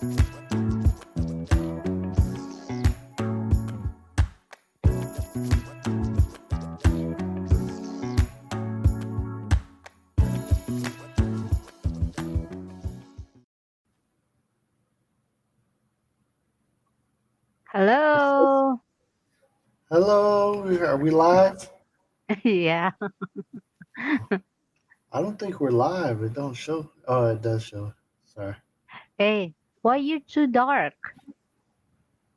Hello. Hello, are we live? Yeah. I don't think we're live. It don't show. Oh, it does show. Sorry. Hey, why you too dark?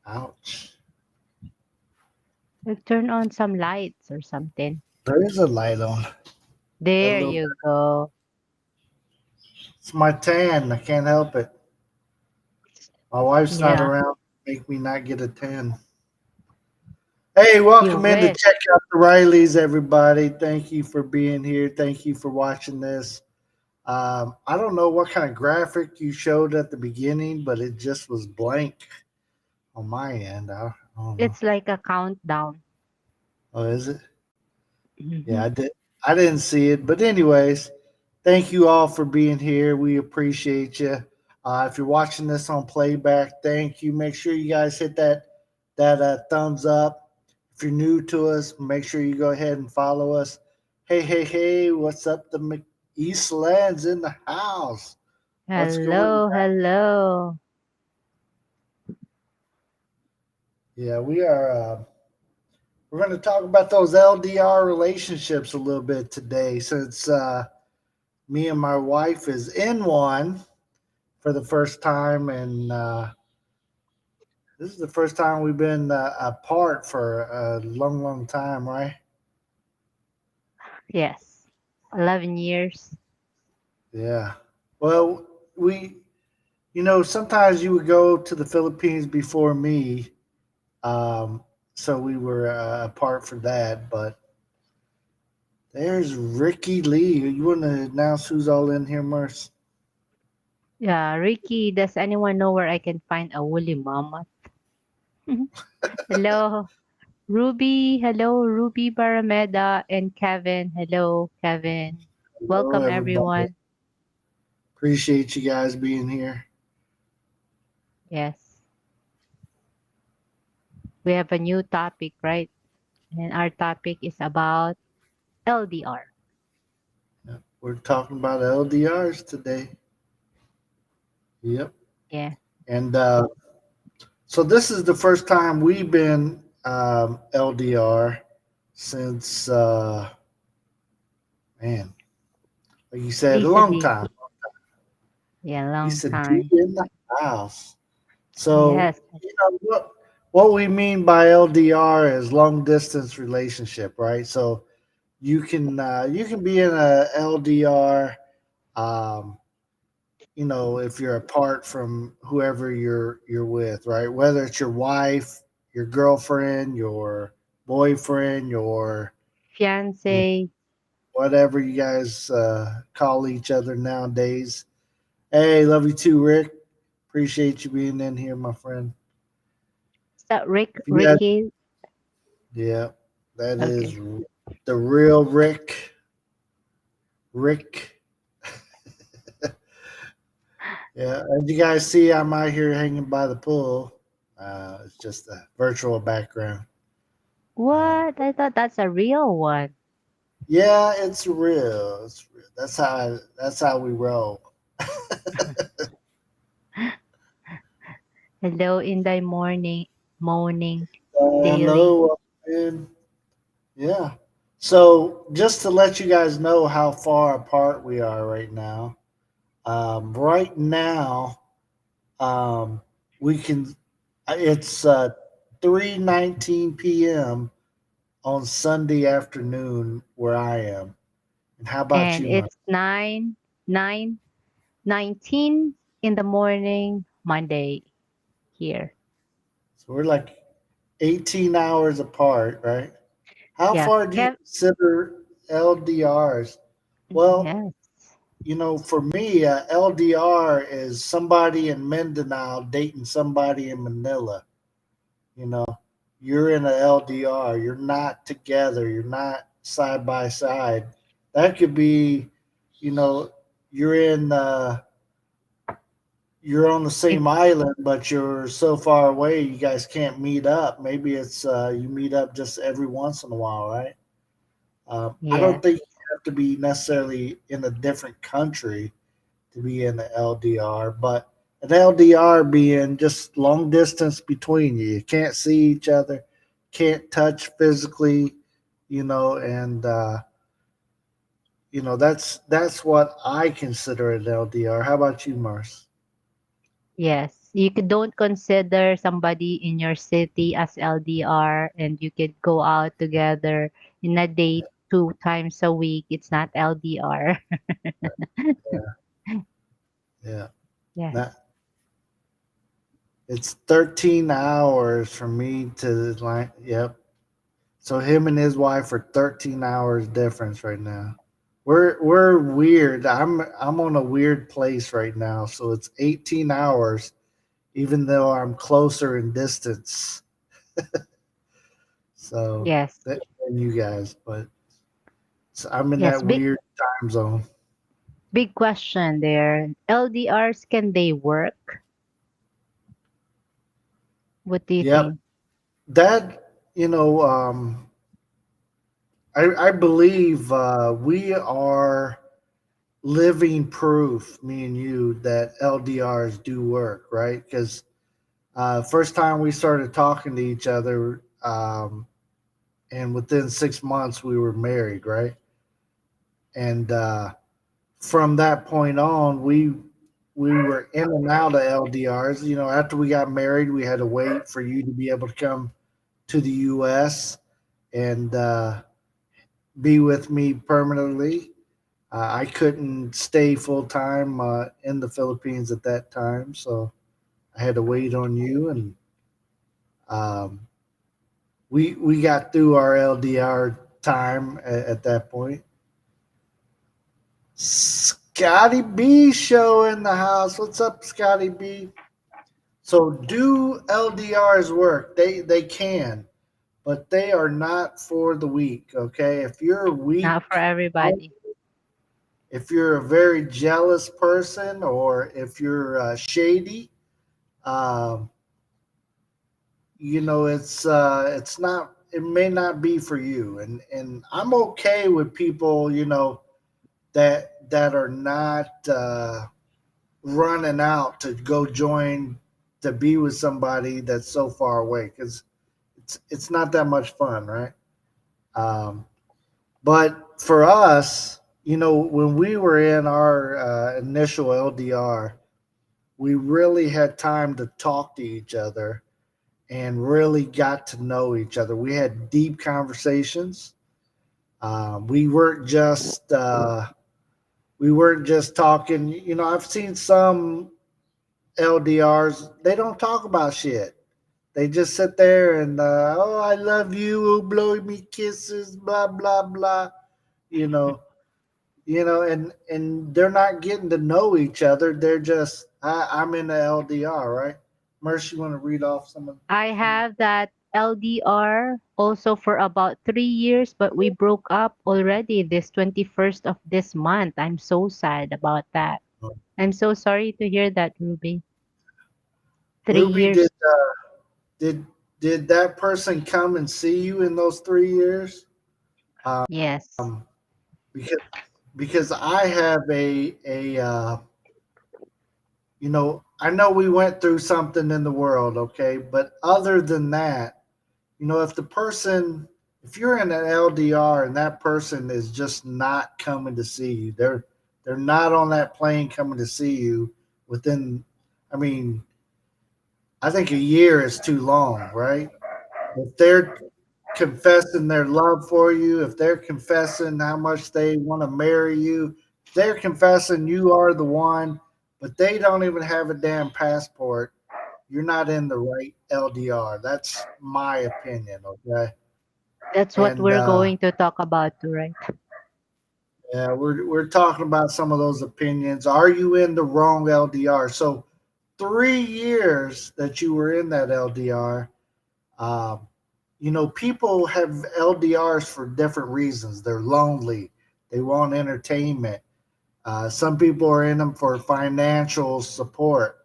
Ouch. Like, turn on some lights or something. There is a light on. A There little. you go. It's my tan. I can't help it. My wife's not Yeah, around. Make me not get a tan. Hey, you welcome in to wish. check out the Rileys, everybody. Thank you for being here. Thank you for watching this. I don't know what kind of graphic you showed at the beginning, but it just was blank on my end. I don't know. It's like a countdown. Oh, is it? Yeah, Hmm. I did. I didn't see it, but anyways, thank you all for being here. We appreciate you. If you're watching this on playback, thank you. Make sure you guys hit that thumbs up. If you're new to us, make sure you go ahead and follow us. Hey, hey, hey! What's up? The Eastlands in the house. What's going on? Hello, hello. Yeah, we are. We're going to talk about those LDR relationships a little bit today, since me and my wife is in one for the first time, and this is the first time we've been apart for a long, long time, right? Yes, 11 years. Yeah. Well, we, sometimes you would go to the Philippines before me, um, so we were apart for that. But there's Ricky Lee. You want to announce who's all in here, Merce? Yeah, Ricky, does anyone know where I can find a woolly mammoth? Hello, Ruby. Hello, Ruby Barameda and Kevin. Hello, Kevin. Hello, Welcome, everybody. everyone. Appreciate you guys being here. Yes, we have a new topic, right? And our topic is about LDR. Yeah, we're talking about LDRs today. Yep. Yeah. And so this is the first time we've been LDR since, man, like you said, a long Recently. time. Yeah, He long said, "D time. in the house." So Yes. what we mean by LDR is long distance relationship, right? So you can be in a LDR, um, if you're apart from whoever you're with, right? Whether it's your wife, your girlfriend, your boyfriend, your you know, Fiance. whatever you guys call each other nowadays. Hey, love you too, Rick. Appreciate you being in here, my friend. Is that Rick? If you guys, Ricky? yeah, that is Okay. the real Rick. Rick. Yeah, as you guys see, I'm out here hanging by the pool. It's just a virtual background. Um, What? I thought that's a real one. Yeah, it's real. It's real. That's how we roll. Hello in the morning, daily. Hello, man. Yeah. So just to let you guys know how far apart we are right now. Right now, um, we can. It's 3:19 p.m. on Sunday afternoon where I am. And how about And you, man? it's 9:19 in the morning, Monday here. So we're like 18 hours apart, right? How Yeah. far do you consider LDRs? Well, Yes. for me, LDR is somebody in Mindanao dating somebody in Manila. You know, you're in a LDR. You're not together. You're not side by side. That could be, you know, you're in you're on the It, same island, but you're so far away you guys can't meet up. Maybe it's you meet up just every once in a while, right? I don't think yes, you have to be necessarily in a different country to be in the LDR, but an LDR being just long distance between you. You can't see each other, can't touch physically, and that's what I consider an LDR. How about you, Mars? yes. Don't consider somebody in your city as LDR, and you could go out together in a date 2 times a week. It's not LDR. Yeah, yeah. Yes. That it's 13 hours from me to like, yep. So him and his wife are 13 hours difference right now. We're weird. I'm on a weird place right now. So it's 18 hours, even though I'm closer in distance. So Yes. than you guys, but I'm in Yes. that Big weird time zone. big question there. LDRs, can they work? What do you Yep. think? That I believe we are living proof, me and you, that LDRs do work, right? Because first time we started talking to each other, and within 6 months we were married, right? And from that point on, we were in and out of LDRs. After we got married, we had to wait for you to be able to come to the U.S. and be with me permanently. I couldn't stay full time in the Philippines at that time, so I had to wait on you, and um, we got through our LDR time at that point. Scotty B show in the house. What's up, Scotty B? So do LDRs work? They can, but they are not for the weak. Okay, if you're Not for weak, everybody. if you're a very jealous person, or if you're shady, um, it's not. It may not be for you, and I'm okay with people, that are not running out to go join to be with somebody that's so far away, because it's not that much fun, right? Um, but for us, when we were in our initial LDR, we really had time to talk to each other and really got to know each other. We had deep conversations. We weren't just talking. I've seen some LDRs. They don't talk about shit. They just sit there and oh, I love you. Oh, blow me kisses. Blah blah blah. You know, and they're not getting to know each other. They're just I'm in the LDR, right? Mercy, you want to read off I some of have that LDR also for about 3 years, but we broke up already this 21st of this month. I'm so sad about that. the I'm so sorry to hear that, Ruby. three Ruby? Did years. did did that person come and see you in those 3 years? Yes. Um, because I have I know we went through something in the world, okay, but other than that, if the person, if you're in an LDR and that person is just not coming to see you, they're not on that plane coming to see you within, I mean, I think a year is too long, right? If they're confessing their love for you, if they're confessing how much they want to marry you, if they're confessing you are the one, but they don't even have a damn passport, you're not in the right LDR. That's my opinion, okay? That's what And we're going to talk about too, right? yeah, we're talking about some of those opinions. Are you in the wrong LDR? So 3 years that you were in that LDR, um, people have LDRs for different reasons. They're lonely. They want entertainment. Some people are in them for financial support.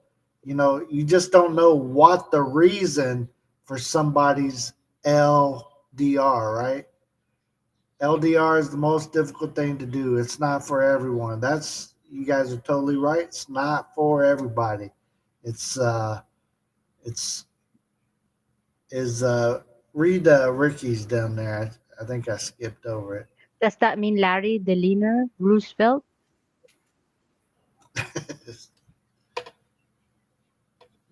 You just don't know what the reason for somebody's LDR, right? LDR is the most difficult thing to do. It's not for everyone. You guys are totally right. It's not for everybody. It's it's is read Ricky's down there. I think I skipped over it. Does that mean Larry Delina Roosevelt?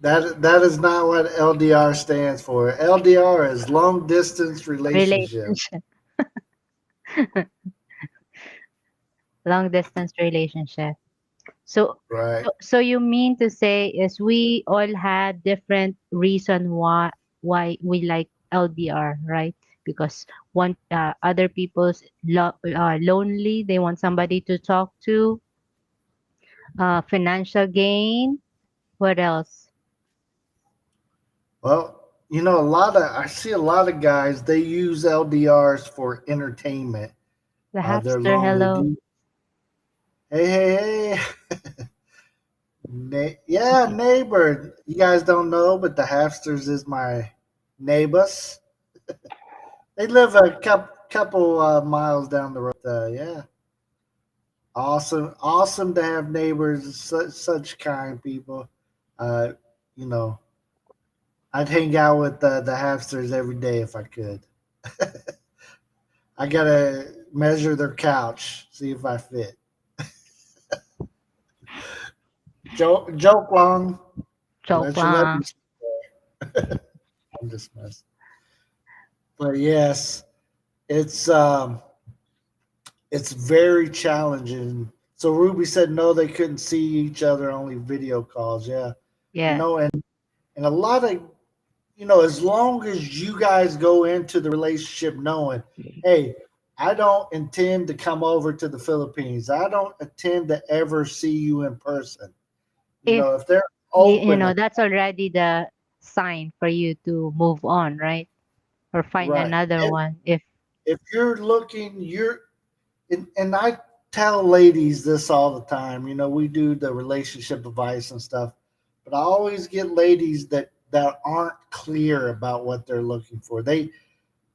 That is not what LDR stands for. LDR is long distance relationship, Relationship. Long distance relationship. So, right? so you mean to say is we all had different reason why we like LDR, right? Because one other people's lonely, they want somebody to talk to. Financial gain. What else? Well, I see a lot of guys they use LDRs for entertainment. The They're hamster. lonely. Hello. Hey, hey, hey! Yeah, neighbor. You guys don't know, but the Halfsters is my neighbors. They live a couple miles down the road. Yeah, awesome, awesome to have neighbors, such kind people. Uh, you know, I'd hang out with the Halfsters every day if I could. I gotta measure their couch, see if I fit. Joke long. Joke Let your lang. ladies. I'm just messing. But yes, it's it's very challenging. So Ruby said no, they couldn't see each other, only video calls. Yeah, you Yes. know, and and a lot of as long as you guys go into the relationship knowing, hey, I don't intend to come over to the Philippines. I don't intend to ever see you in person. If If they're you open, know, that's already the sign for you to move on, right? Or find right? another one. If you're looking, and I tell ladies this all the time. We do the relationship advice and stuff, but I always get ladies that aren't clear about what they're looking for. They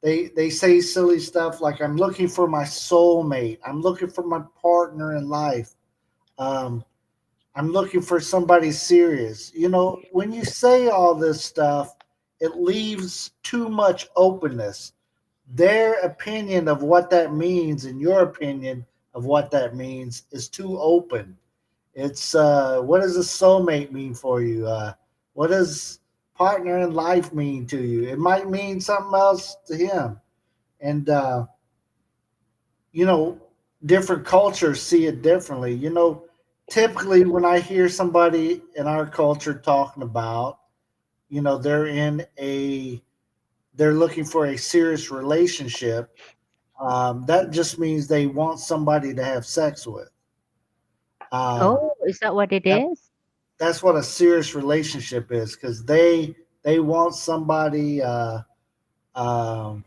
say silly stuff like, "I'm looking for my soulmate. I'm looking for my partner in life. Um, I'm looking for somebody serious." When you say all this stuff, it leaves too much openness. Their opinion of what that means and your opinion of what that means is too open. It's what does a soulmate mean for you? What does partner in life mean to you? It might mean something else to him. And you know, different cultures see it differently. Typically when I hear somebody in our culture talking about, they're they're looking for a serious relationship. That just means they want somebody to have sex with. Um, Oh, is that what it that, is? that's what a serious relationship is because they want somebody um,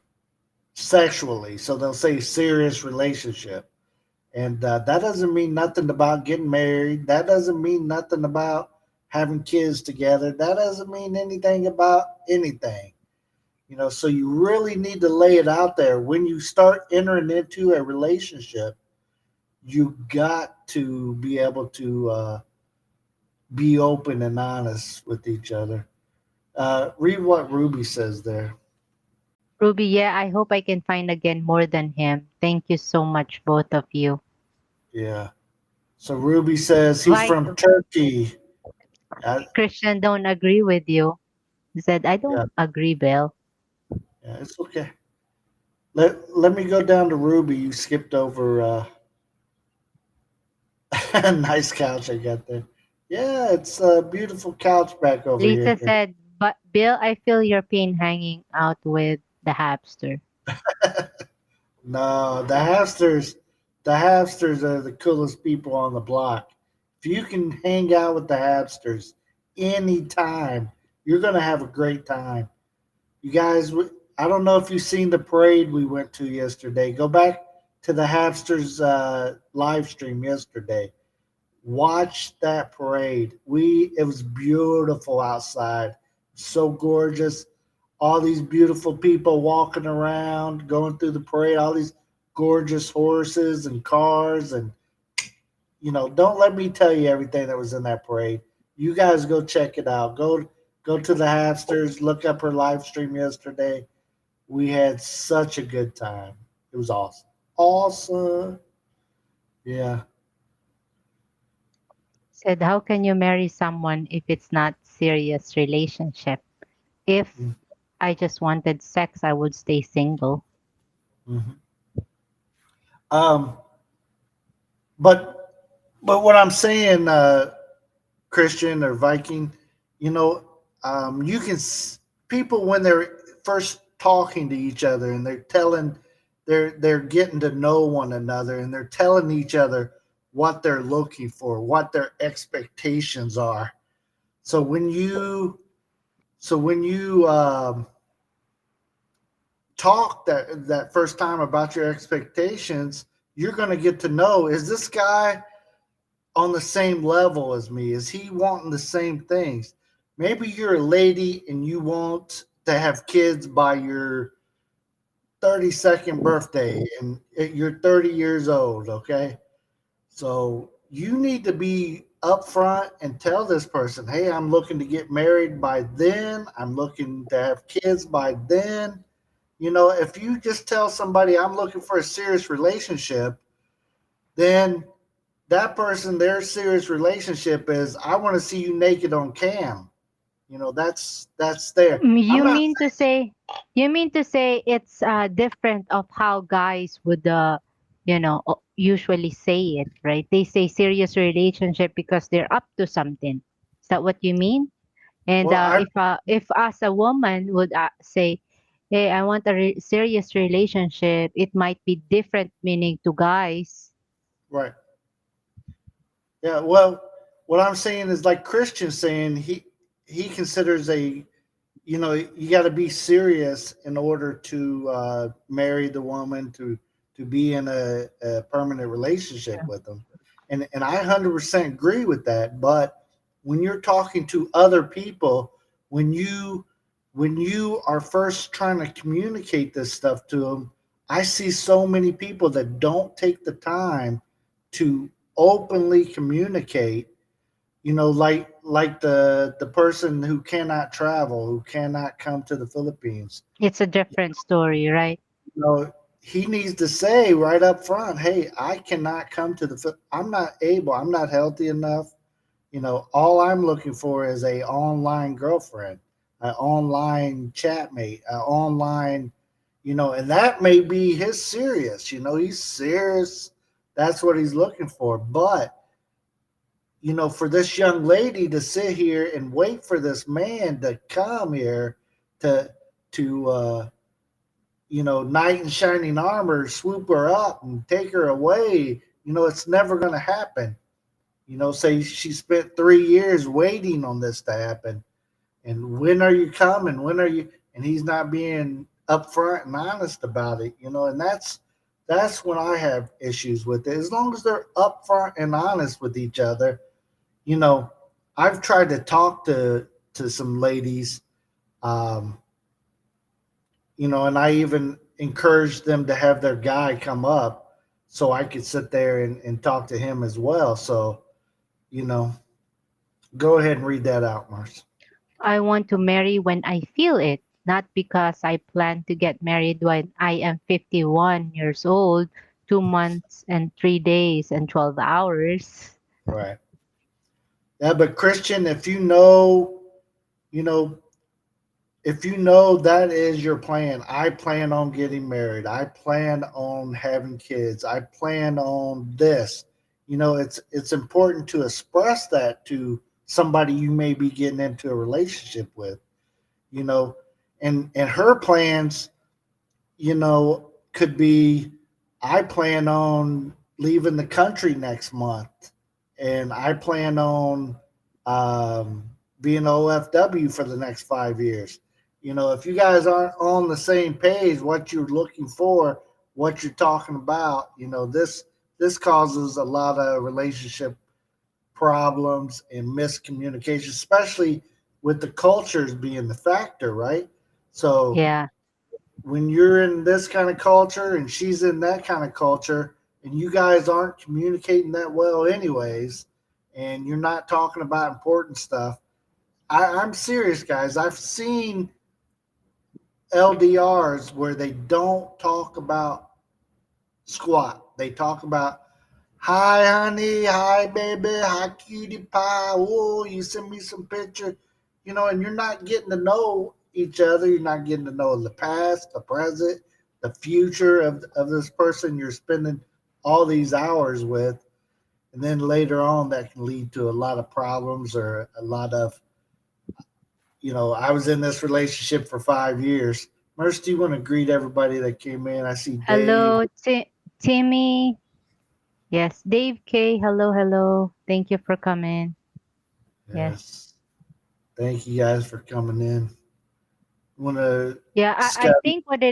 sexually. So they'll say serious relationship, and that doesn't mean nothing about getting married. That doesn't mean nothing about having kids together. That doesn't mean anything about anything. So you really need to lay it out there when you start entering into a relationship. You got to be able to be open and honest with each other. Read what Ruby says there. Ruby, yeah, I hope I can find again more than him. Thank you so much, both of you. Yeah. So Ruby says he's Right. from Turkey. Christian don't agree with you. He said, I Yeah, don't agree, Bill. yeah, it's okay. Let me go down to Ruby. You skipped over nice couch I got there. Yeah, it's a beautiful couch back over Lisa here. said, but Bill, I feel your pain hanging out with the hamster. No, the hamsters are the coolest people on the block. If you can hang out with the hamsters anytime, you're gonna have a great time. You guys, I don't know if you've seen the parade we went to yesterday. Go back to the hamsters live stream yesterday. Watch that parade. It was beautiful outside, so gorgeous. All these beautiful people walking around, going through the parade. All these gorgeous horses and cars, and don't let me tell you everything that was in that parade. You guys go check it out. Go to the Hamsters. Look up her live stream yesterday. We had such a good time. It was awesome. Awesome. Yeah. Said, how can you marry someone if it's not serious relationship? If I just wanted sex, I would stay single. Mm-hmm. Um, but what I'm saying, Christian or Viking, you know, you can people when they're first talking to each other and they're getting to know one another and they're telling each other what they're looking for, what their expectations are. So when you talk that first time about your expectations, you're going to get to know, is this guy on the same level as me? Is he wanting the same things? Maybe you're a lady and you want to have kids by your 32nd birthday and you're 30 years old, okay? So you need to be upfront and tell this person, hey, I'm looking to get married by then. I'm looking to have kids by then. If you just tell somebody I'm looking for a serious relationship, then that person, their serious relationship is, I want to see you naked on cam. That's there. I'm You not mean to say, it's different of how guys would, usually say it, right? They say serious relationship because they're up to something. Is that what you mean? And well, I if as a woman would say, "Hey, I want a serious relationship," it might be different meaning to guys. right. Yeah, well, what I'm saying is like Christian saying he considers you got to be serious in order to marry the woman, to be in a permanent relationship with them, and I 100% agree with that. But when you're talking to other people, when you when you are first trying to communicate this stuff to them, I see so many people that don't take the time to openly communicate, like the person who cannot travel, who cannot come to the Philippines. It's a different story, right? you know he needs to say right up front, hey, I cannot come to I'm not able, I'm not healthy enough. All I'm looking for is a online girlfriend, an online chatmate, an online, and that may be his serious, he's serious. That's what he's looking for. But for this young lady to sit here and wait for this man to come here to to knight in shining armor swoop her up and take her away, it's never going to happen. Say she spent 3 years waiting on this to happen, and when are you coming? When are you? And he's not being upfront and honest about it, and that's when I have issues with it. As long as they're upfront and honest with each other, you know, I've tried to talk to some ladies, um, and I even encouraged them to have their guy come up so I could sit there and talk to him as well. So, you know, go ahead and read that out, Mars. I want to marry when I feel it, not because I plan to get married when I am 51 years old, 2 months and 3 days and 12 hours. Right. Yeah, but Christian, you know, if you know that is your plan, I plan on getting married, I plan on having kids, I plan on this, it's important to express that to somebody you may be getting into a relationship with, you know and her plans, could be, I plan on leaving the country next month, and I plan on being OFW for the next 5 years. If you guys aren't on the same page, what you're looking for, what you're talking about, this causes a lot of relationship problems and miscommunication, especially with the cultures being the factor, right? So Yeah. when you're in this kind of culture and she's in that kind of culture and you guys aren't communicating that well anyways, and you're not talking about important stuff, I'm serious, guys. I've seen LDRs where they don't talk about squat. They talk about, hi, honey, hi, baby, hi, cutie pie. Oh, you send me some picture, and you're not getting to know each other. You're not getting to know the past, the present, the future of this person you're spending all these hours with. And then later on, that can lead to a lot of problems or a lot of, I was in this relationship for 5 years. Merce, do you want to greet everybody that came in? I see Dave. Hello, Timmy. Yes, Dave K. Hello, hello. Thank you for coming. Yes. Yes. Thank you guys for coming in. Want to Yeah, I Scott? think what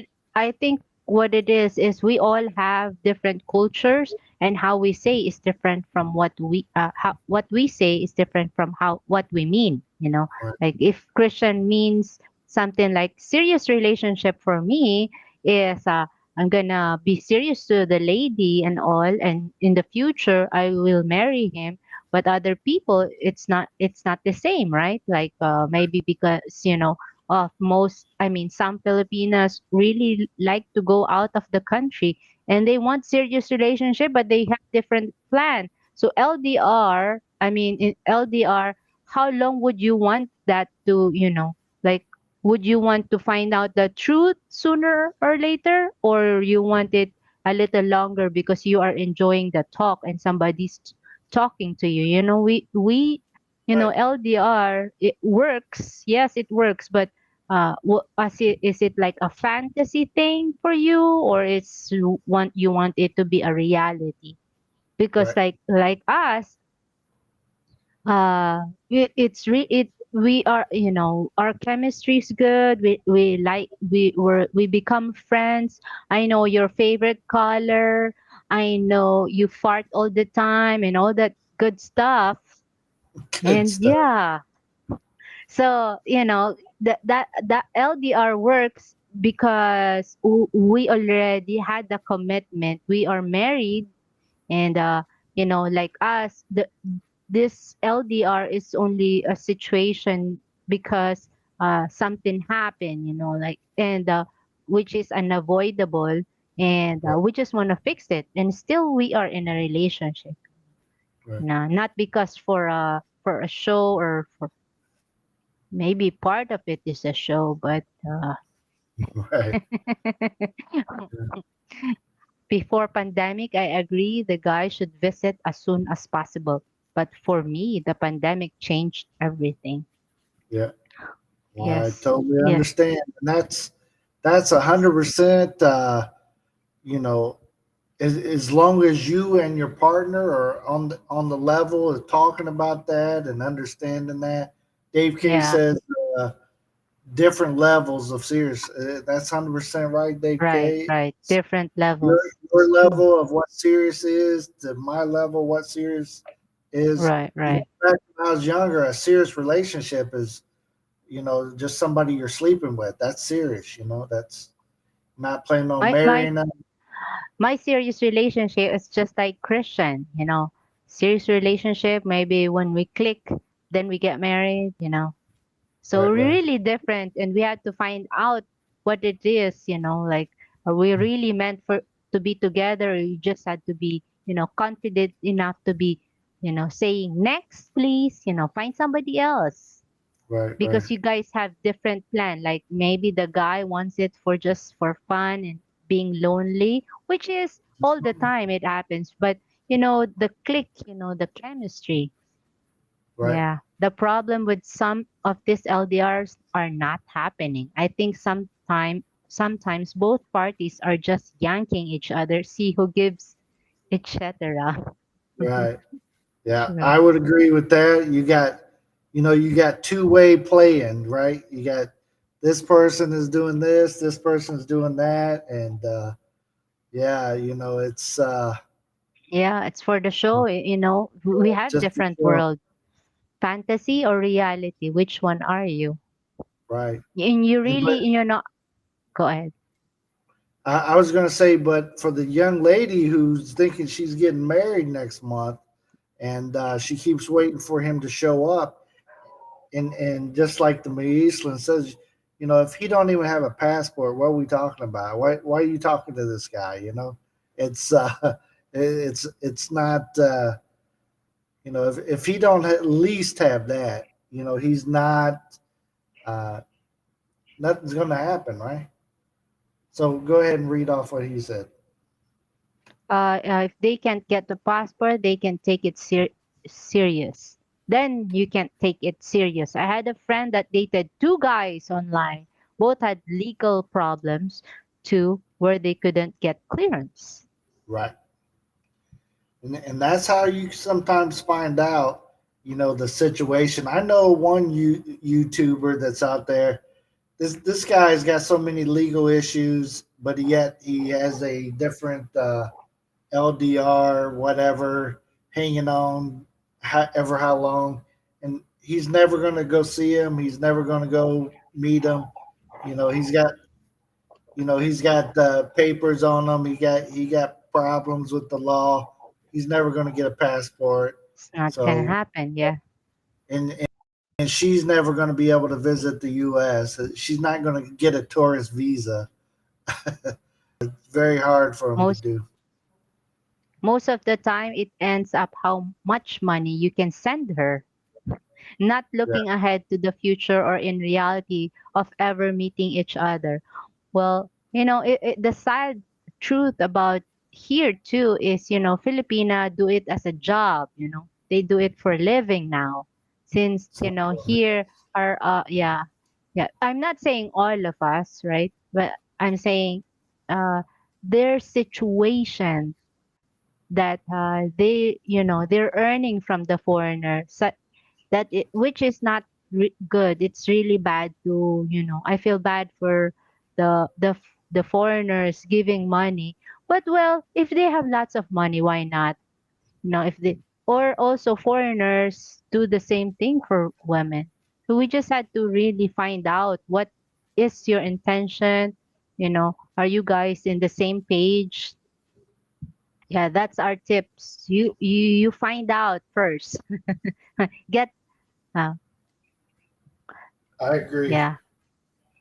it is we all have different cultures, and how we say is different from what we say is different from how what we mean, Right, like if Christian means something like serious relationship for me is I'm gonna be serious to the lady and all, and in the future I will marry him. But other people, it's not the same, right? Like maybe because of most I mean some Filipinas really like to go out of the country, and they want serious relationship, but they have different plan. So LDR, I mean in LDR, how long would you want that to, like, would you want to find out the truth sooner or later, or you want it a little longer because you are enjoying the talk and somebody's talking to you? LDR, it works. Yes, it works, but is it like a fantasy thing for you, or you want it to be a reality? Because right, like us, we are, our chemistry is good. We become friends. I know your favorite color. I know you fart all the time and all that good stuff. good And stuff. yeah, so that LDR works because we already had the commitment. We are married, and like us, this LDR is only a situation because something happened, like, and which is unavoidable, and Right, we just want to fix it, and still we are in a relationship. right, Not because for a show, or for maybe part of it is a show, but right. before pandemic, I agree the guy should visit as soon as possible. But for me, the pandemic changed everything. Yeah, well, I Yes. totally Yes. understand, and that's 100%. You know, as long as you and your partner are on the level of talking about that and understanding that. Dave K Yeah. says uh, different levels of serious. That's 100% right, Dave Right. K. Right. Different your levels. your It's true. level of what serious is to my level what serious is. Right. Right. Back when I was younger, a serious relationship is just somebody you're sleeping with. That's serious. That's not planning on My my marrying them. my serious relationship is just like Christian. Serious relationship. Maybe when we click, then we get married. So Right, we're right, really different, and we had to find out what it is, like, are we really meant for to be together, or you just had to be, confident enough to be, saying next, please, find somebody else, right, right, because you guys have different plan. Like maybe the guy wants it for just for fun and being lonely, which is all the time it happens. But the click, the chemistry, right, yeah. The problem with some of these LDRs are not happening. I think sometimes both parties are just yanking each other, see who gives, etc. right. Yeah, Right. I would agree with that. You got two-way playing, right? You got this person is doing this person is doing that, and yeah, it's Yeah, it's for the show. We have just to different show, world, fantasy or reality. Which one are you? right? And you But really, you're not. Go ahead. I was going to say, but for the young lady who's thinking she's getting married next month, and she keeps waiting for him to show up, and just like the Eastland says, if he don't even have a passport, what are we talking about? Why are you talking to this guy? It's it's not. If he don't at least have that, he's not. Uh, Nothing's going to happen, right? So go ahead and read off what he said. If they can't get the passport, they can take it serious. Then you can't take it serious. I had a friend that dated two guys online. Both had legal problems too, where they couldn't get clearance. Right. And that's how you sometimes find out, the situation. I know one YouTuber that's out there. This guy's got so many legal issues, but yet he has a different LDR, whatever, hanging on ever how long, and he's never going to go see him. He's never going to go meet him. You know, he's got he's got papers on him. He got problems with the law. He's never going to get a passport. It's not gonna So happen. Yeah. and she's never going to be able to visit the U.S. She's not going to get a tourist visa. It's very hard for him to Most do. most of the time it ends up how much money you can send her, not Yeah, looking ahead to the future or in reality of ever meeting each other. Well, the sad truth about here too is, Filipina do it as a job, they do it for living now. Since, some, here are, yeah, yeah. I'm not saying all of us, right? But I'm saying, uh, their situation that, they're earning from the foreigner, which is not good. It's really bad to, I feel bad for the foreigners giving money. But well, if they have lots of money, why not? If they, or also foreigners do the same thing for women. So we just had to really find out what is your intention. Are you guys in the same page? Yeah, that's our tips. You find out first. Get uh, I agree. yeah.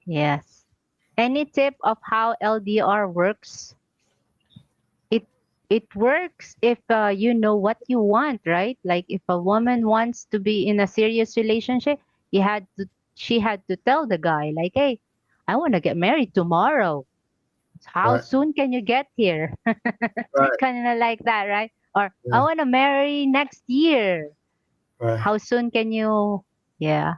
Yes. Any tip of how LDR works? It it works if you know what you want, right? Like if a woman wants to be in a serious relationship, he had to she had to tell the guy like, "Hey, I want to get married tomorrow. How Right, soon can you get here?" right, Kind of like that, right? Or I yeah, want to marry next year. right. How soon can you? Yeah.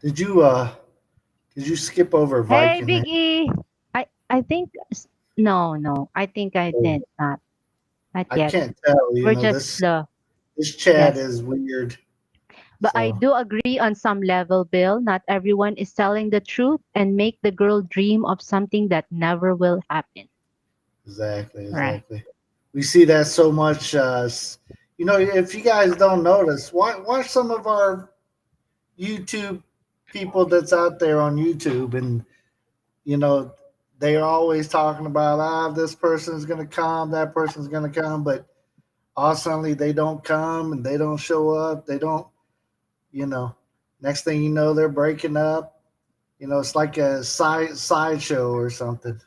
Did you skip over Hey, Viking? Big E. I think no. I think I did not. Not I yet. can't tell. We're just This slow. this chat Yes. is weird. But I So do agree on some level, Bill. Not everyone is telling the truth and make the girl dream of something that never will happen. exactly, Right. exactly. We see that so much. If you guys don't notice, watch some of our YouTube people that's out there on YouTube, and you know they are always talking about this person's gonna come, that person's gonna come, but all suddenly they don't come and they don't show up. They don't, you know. Next thing you know, they're breaking up. It's like a sideshow or something.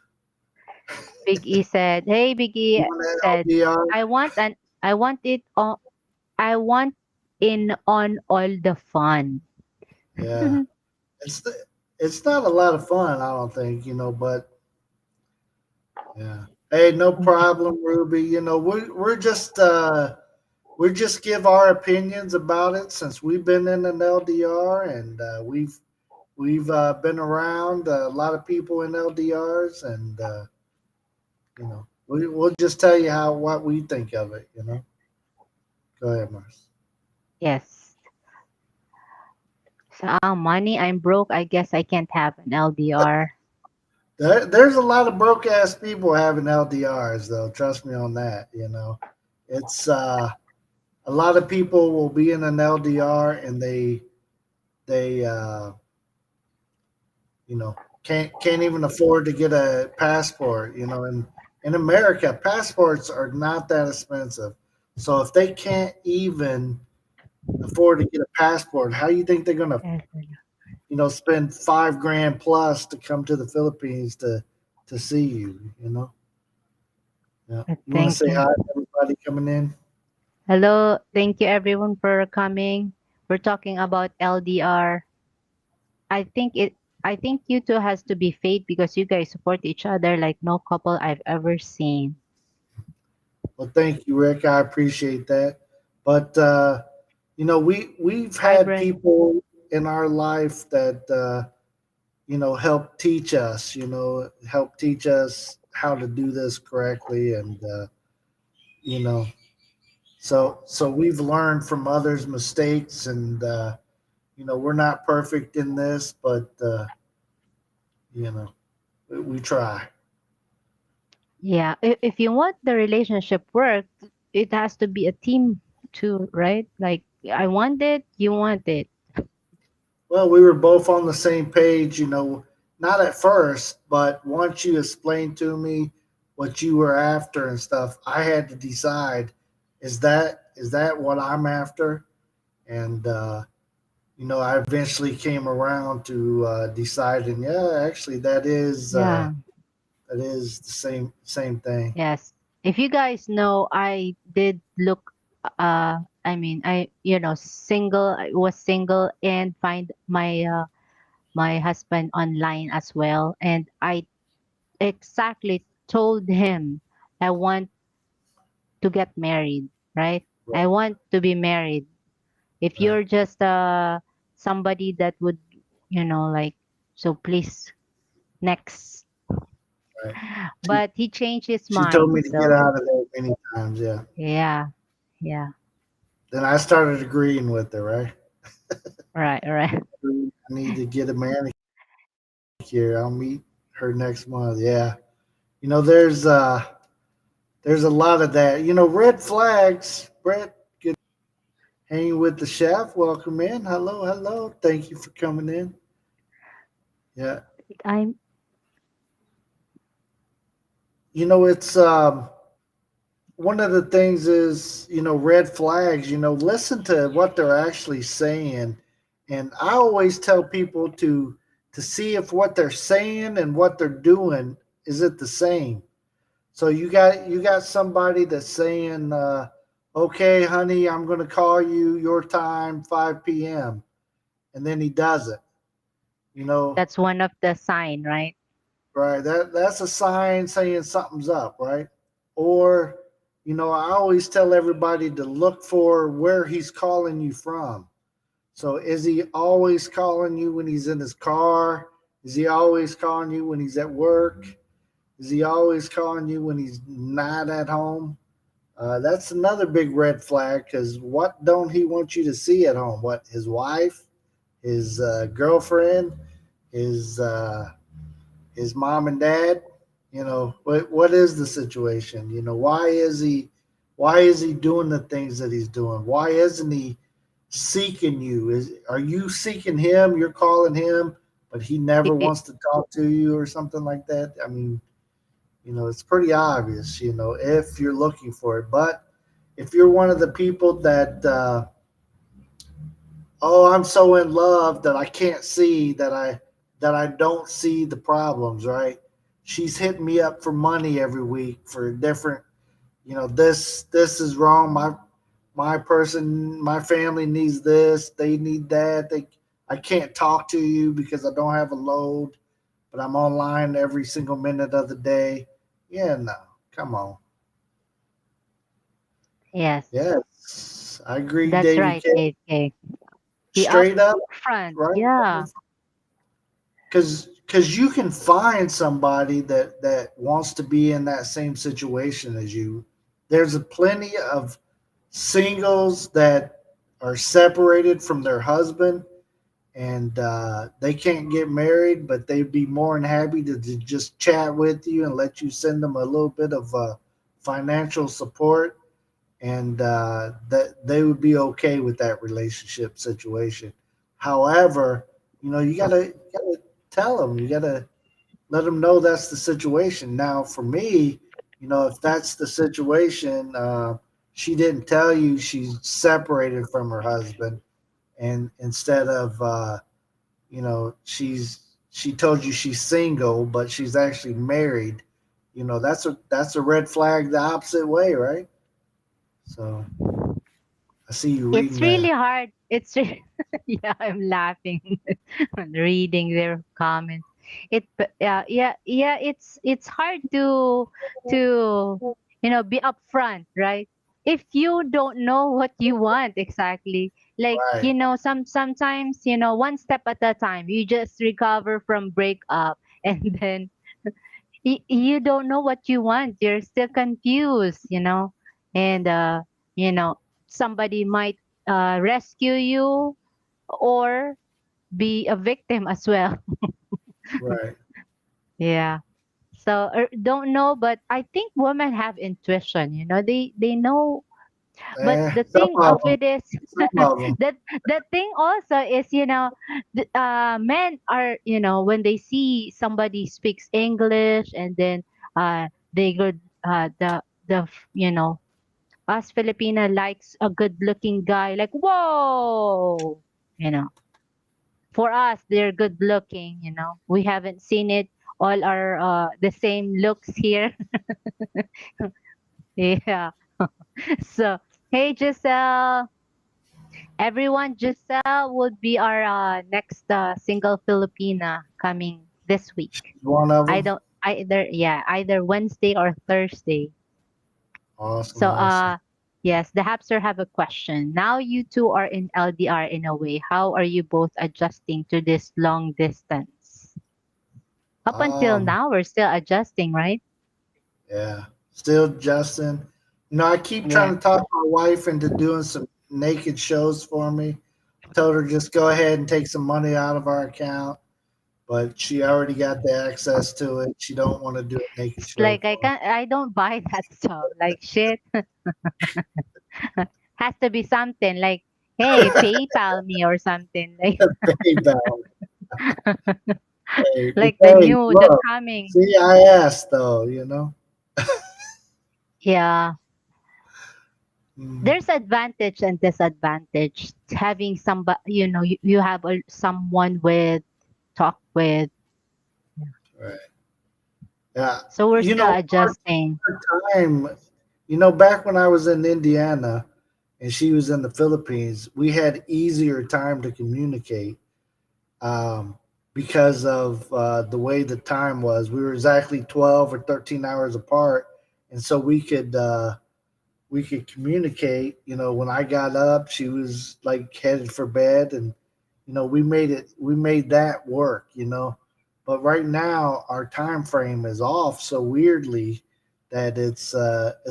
Big E said, "Hey, Big You E want that said, LDR? I want it on, I want in on all the fun." Yeah, it's it's not a lot of fun, I don't think, but yeah. Hey, no problem, Ruby. We just give our opinions about it since we've been in an LDR, and we've been around a lot of people in LDRs, and we'll just tell you what we think of it. Go ahead, Mars. Yes. So, money, I'm broke. I guess I can't have an LDR. There's a lot of broke ass people having LDRs though. Trust me on that. It's a lot of people will be in an LDR and they can't even afford to get a passport. And in America, passports are not that expensive. So if they can't even afford to get a passport, how do you think they're gonna Yes. spend 5 grand plus to come to the Philippines to see you? Yeah. You want to Thank say you. hi to everybody coming in? Hello. Thank you everyone for coming. We're talking about LDR. I think it I think you two has to be fate because you guys support each other like no couple I've ever seen. Well, thank you, Rick. I appreciate that. But we've Hi had Brett. people in our life that help teach us. Help teach us how to do this correctly, and you know, so we've learned from others' mistakes, and we're not perfect in this, but you know, we try. Yeah. If you want the relationship work, it has to be a team too, right? Like I want it, you want it. Well, we were both on the same page, not at first, but once you explained to me what you were after and stuff, I had to decide, is that what I'm after? And I eventually came around to deciding, yeah, actually Yeah. that is the same thing. Yes. If you guys know, I did look I mean, I was single and find my husband online as well, and I exactly told him I want to get married, right? Right, I want to be married. If right, you're just somebody that would, like, so please next. right. She But he changed his she told mind. me to get So out of there many times. Yeah. yeah, yeah, Then I started agreeing with her. Right. right, right. I need to get a manicure. I'll meet her next month. Yeah. You know, there's a lot of that. Red flags. Brett, good hanging with the chef. Welcome in. Hello, hello. Thank you for coming in. Yeah. I'm It's one of the things is, red flags, listen to what they're actually saying. And I always tell people to see if what they're saying and what they're doing is it the same. So you got somebody that's saying, "Okay, honey, I'm going to call you your time, 5 p.m." and then he does it. You know, That's one of the sign, right? right? That's a sign saying something's up, right? Or, I always tell everybody to look for where he's calling you from. So is he always calling you when he's in his car? Is he always calling you when he's at work? Is he always calling you when he's not at home? That's another big red flag because what don't he want you to see at home? What, his wife, his girlfriend, his his mom and dad? What is the situation? Why is he doing the things that he's doing? Why isn't he seeking you? Are you seeking him? You're calling him, but he never wants to talk to you or something like that. I mean, it's pretty obvious, if you're looking for it. But if you're one of the people that, oh, I'm so in love that I can't see that I don't see the problems, right? She's hitting me up for money every week for different, this is wrong. My family needs this, they need that. I can't talk to you because I don't have a load, but I'm online every single minute of the day. Yeah, no, come on. Yes, Yes, I agree, that's Davy right, K. KK. Be Straight up, upfront. right? Yeah, Because you can find somebody that wants to be in that same situation as you. There's a plenty of singles that are separated from their husband, and they can't get married, but they'd be more than happy to just chat with you and let you send them a little bit of financial support, and that they would be okay with that relationship situation. However, you gotta tell them, you gotta let them know that's the situation. Now, for me, if that's the situation, she didn't tell you she's separated from her husband, and instead of she told you she's single, but she's actually married. That's a red flag the opposite way, right? So I see you It's reading really that. hard. Yeah, I'm laughing when reading their comments. Yeah, it's hard to be upfront, right? If you don't know what you want exactly, like Right, sometimes one step at a time. You just recover from breakup, and then you don't know what you want. You're still confused, and you know somebody might rescue you or be a victim as well. right. Yeah. So don't know, but I think women have intuition. They know. But the Some thing of of them, it is some of them. that the thing also is men are when they see somebody speaks English, and then they go us Filipina likes a good looking guy, like, whoa, you know for us they're good looking. We haven't seen it all are the same looks here. Yeah. So hey, Giselle, everyone, Giselle would be our next single Filipina coming this week. She's one of I them. don't either Wednesday or Thursday. Awesome, So awesome. yes, the Hapster have a question. Now you two are in LDR in a way. How are you both adjusting to this long distance? Up until Um, now, we're still adjusting, right? yeah. Still, Justin. I keep Yeah. trying to talk my wife into doing some naked shows for me. Told her just go ahead and take some money out of our account, but she already got the access to it. She don't want to do a naked It's show like for I don't buy that stuff. Like shit. Has to be something like, hey, PayPal me or something. Like PayPal. Hey, but like hey, the look. coming. See, I asked though. Yeah. Mm, There's advantage and disadvantage having somebody, you have someone with talk with. Yeah. right. Yeah. So we're You still know, adjusting. our time. Back when I was in Indiana and she was in the Philippines, we had easier time to communicate, um, because of the way the time was. We were exactly 12 or 13 hours apart, and so we could communicate. When I got up, she was like headed for bed, and we made that work. But right now our time frame is off so weirdly that it's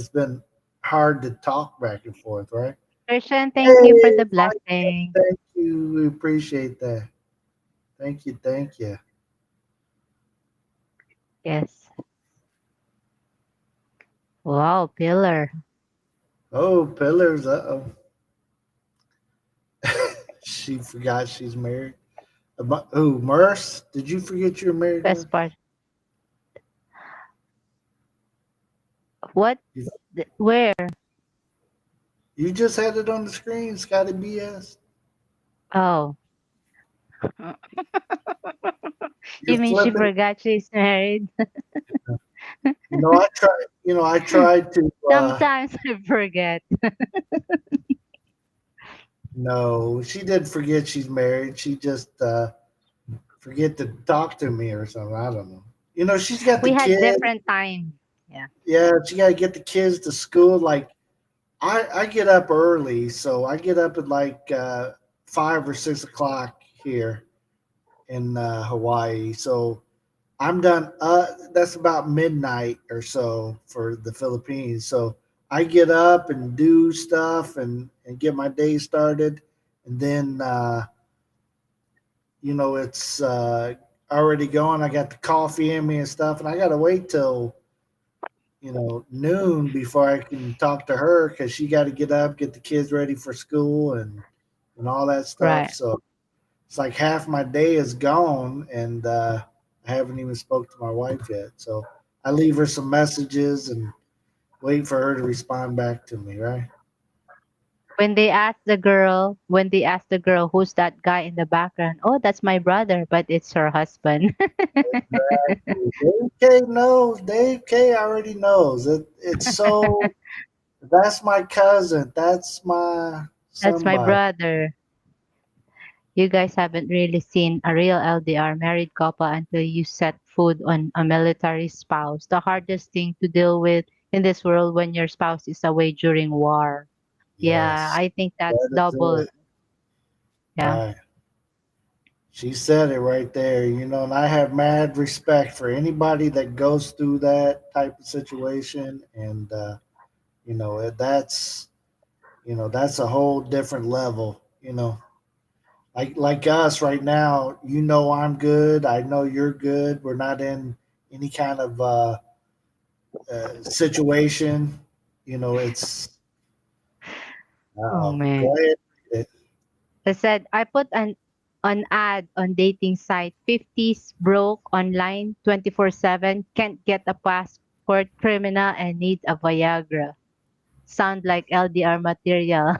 been hard to talk back and forth, right? Christian, thank you for Hey, the Mike, blessing. thank you. We appreciate that. Thank you, thank you. Yes. Wow, pillar. Oh, pillars. Uh oh. She forgot she's married. Who, Merce? Did you forget you're married, Best Merce? part. What? You, Where? you just had it on the screen, Scotty BS. Oh, You're you mean she flipping. forgot she's married? I tried to. Sometimes I forget. No, she did forget she's married. She just forget to talk to me or something. I don't know. She's got the We had kids. different time. Yeah. Yeah, she got to get the kids to school. Like I get up early, so I get up at like 5 or 6 o'clock here in Hawaii. So I'm done. That's about midnight or so for the Philippines. So I get up and do stuff and get my day started, and then it's already going. I got the coffee in me and stuff, and I got to wait till noon before I can talk to her because she got to get up, get the kids ready for school, and all that stuff. Right. So it's like half my day is gone, and I haven't even spoke to my wife yet. So I leave her some messages and wait for her to respond back to me. Right? When they ask the girl, who's that guy in the background? Oh, that's my brother, but it's her husband. Exactly. Dave K knows. Dave K already knows. It's so. That's my cousin. That's my That's my somebody. brother. You guys haven't really seen a real LDR married couple until you set foot on a military spouse. The hardest thing to deal with in this world when your spouse is away during war. Yeah, Yes, I think that's that is double. it. Yeah. Right. She said it right there, and I have mad respect for anybody that goes through that type of situation. And, that's a whole different level, like us right now, I'm good. I know you're good. We're not in any kind of situation. It's, Oh go man. ahead. I said I put an ad on dating site 50s broke online 24/7 can't get a passport criminal and need a Viagra. Sound like LDR material.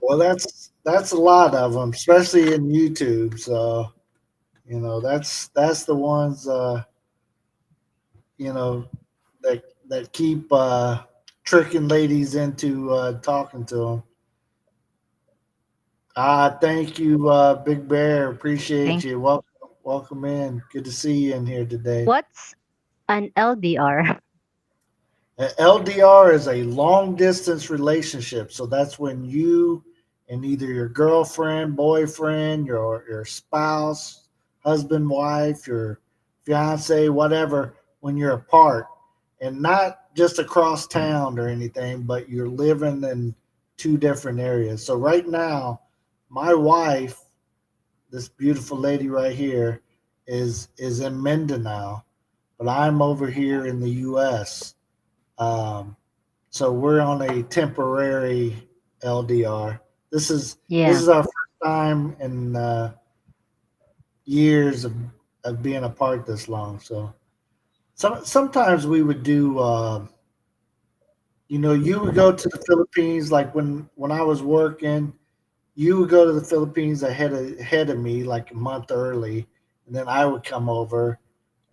Well, that's a lot of them, especially in YouTube. So, that's the ones, you know, that keep tricking ladies into talking to them. Thank you, Big Bear. Appreciate Thank you. Welcome in. Good to see you in here today. What's an LDR? LDR is a long distance relationship. So that's when you and either your girlfriend, boyfriend, your spouse, husband, wife, your fiance, whatever, when you're apart and not just across town or anything, but you're living in two different areas. So right now, my wife, this beautiful lady right here, is in Mindanao, but I'm over here in the US. Um, so we're on a temporary LDR. This Yeah. is our first time in years of being apart this long. So sometimes we would do. You would go to the Philippines like when I was working. You would go to the Philippines ahead of me like a month early, and then I would come over,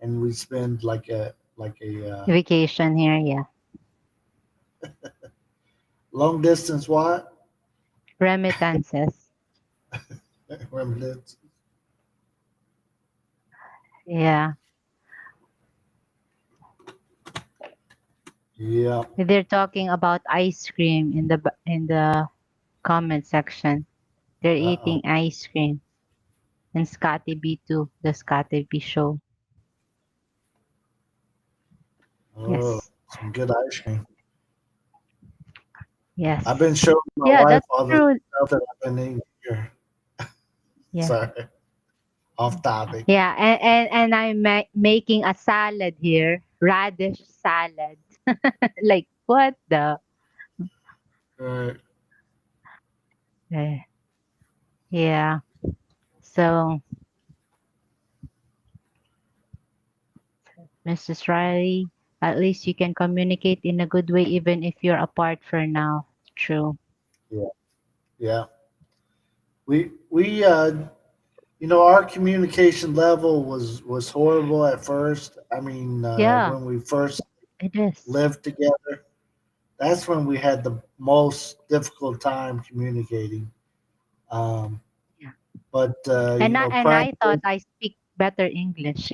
and we'd spend like a Vacation here, yeah. long distance what Remittances. reminiscence. Yeah. Yeah. They're talking about ice cream in the comment section. They're Uh oh. eating ice cream. And Scotty B too, the Scotty B show. Oh, Yes. some good ice cream. I've been Yes. showing my Yeah, wife that's all the true. stuff that I've been eating here. Yeah. Sorry, off topic. Yeah, and I'm making a salad here, radish salad. Like what the? Right. Eh, yeah. So, Mrs. Riley, at least you can communicate in a good way even if you're apart for now. True. Yeah. Yeah. We our communication level was horrible at first. I mean, Yeah, when we first it is. lived together, that's when we had the most difficult time communicating. Um, Yeah. but And I thought practice. I speak better English.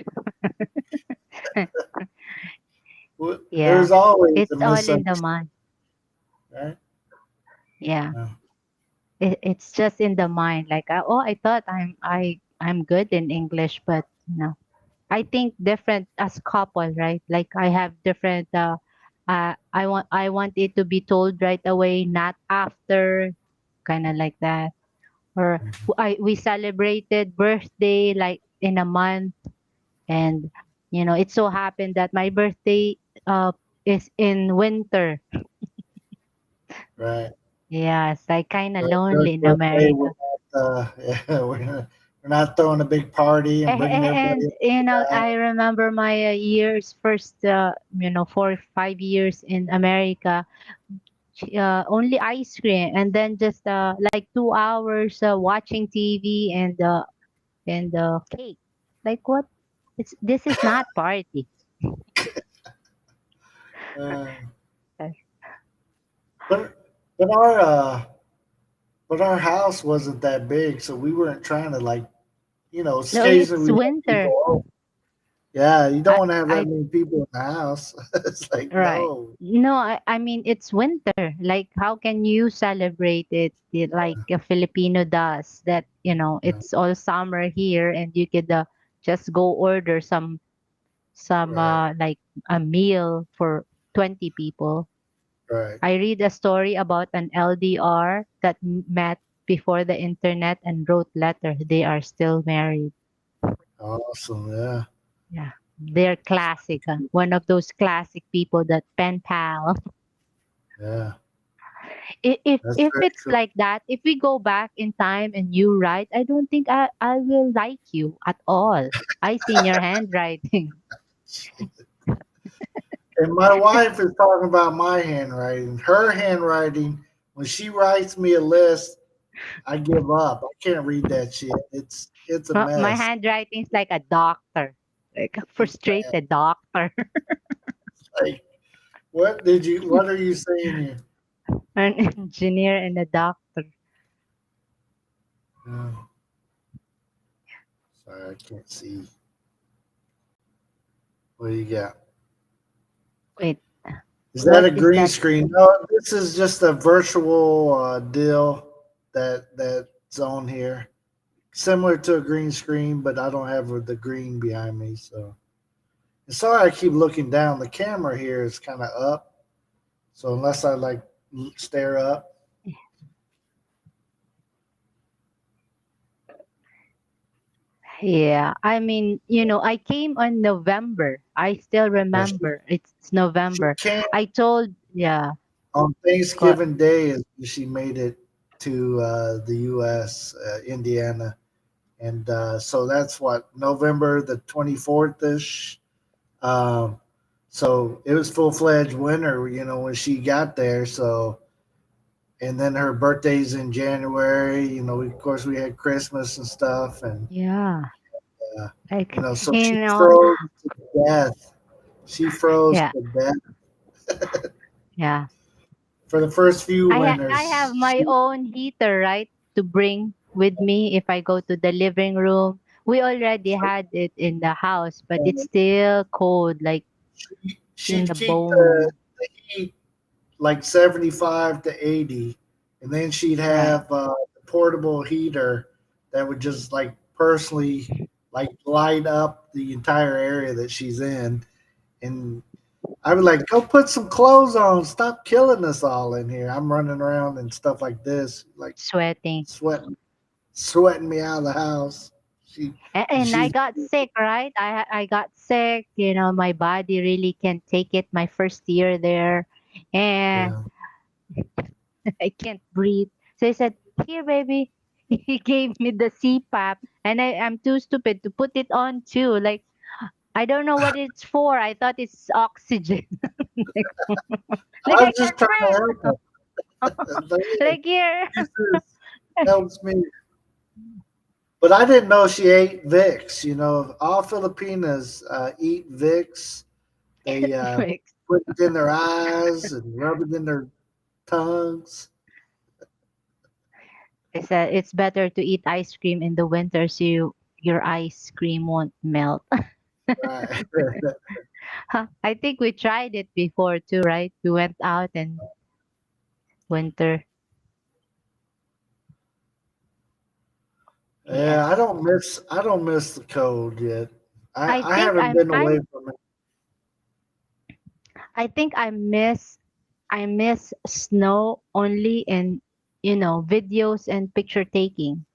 Yeah. There's always a It's all in the misunderstanding, mind. right? Yeah. Yeah. It's just in the mind. Like, oh, I thought I'm good in English, but I think different as couple, right? Like I have different. I want it to be told right away, not after, kind of like that. Or we celebrated birthday like in a month, and it so happened that my birthday uh is in winter. Right. Yes, like kind of For Joe's lonely in birthday, America. yeah, we're not throwing a big party and bringing everybody And up to that. I remember my years first, 4 5 years in America, only ice cream, and then just like 2 hours watching TV and cake. Like what? This is not party. Uh, Uh, but our house wasn't that big, so we weren't trying to like No, occasionally it's we had winter. people over. Yeah, you don't I want to have that I many people in the house. It's like Right. no. No, I mean it's winter. Like how can you celebrate it like a Filipino does? That Yeah, it's all summer here, and you could just go order some right, like a meal for 20 people. right. I read a story about an LDR that met before the internet and wrote letter. They are still married. Awesome. Yeah, Yeah. They're classic. One of those classic people that pen pal. yeah. That's If very it's cool. like that, if we go back in time and you write, I don't think I will like you at all. I seen your handwriting. And my wife is talking about my handwriting. Her handwriting, when she writes me a list, I give up. I can't read that shit. It's a My mess. handwriting is like a doctor, like a It's bad. frustrated doctor, Like, what are you saying here? an engineer and a doctor. Oh, sorry, I can't see. What do you got? Wait, Is that what a is green that? screen? No, this is just a virtual deal that's on here. Similar to a green screen, but I don't have the green behind me. So, and sorry, I keep looking down. The camera here is kind of up. So unless I like stare up, Yeah, I mean, I came on November. I still yeah, remember. It's she November. came I told, yeah, on go, Thanksgiving Day. Is when she made it to the U.S., Indiana, and so that's what November the 24th ish. Um, so it was full fledged winter, when she got there. So and then her birthday's in January. Of course we had Christmas and stuff, and yeah, uh, like, so she froze to death. She froze yeah, to death yeah. for the first few I have winters. my own heater, right, to bring with me if I go to the living room. We already had it in the house, but it's still cold, like in She'd the keep the, bone. the heat like 75 to 80, and then she'd Right. have a portable heater that would just like personally like light up the entire area that she's in. And I would like, go put some clothes on, stop killing us all in here. I'm running around and stuff like this, like Sweating. sweating me out of the house. She and And I she's got sick, right? I got sick. My body really can't take it. My first year there, and yeah, I can't breathe. So I said, "Here, baby." He gave me the CPAP, and I'm too stupid to put it on too. Like I don't know what it's for. I thought it's oxygen. like, like I'm I just can't trying to help breathe. her. Like, Like here. this helps me. But I didn't know she ate Vicks. All Filipinas eat Vicks. They put it in their eyes and rub it in their tongues. It's better to eat ice cream in the winter so your ice cream won't melt. Right. I think we tried it before too, right? We went out in winter. Yeah, Yes. I don't miss the cold yet. I I think haven't been away from it. I think I miss snow only in videos and picture taking.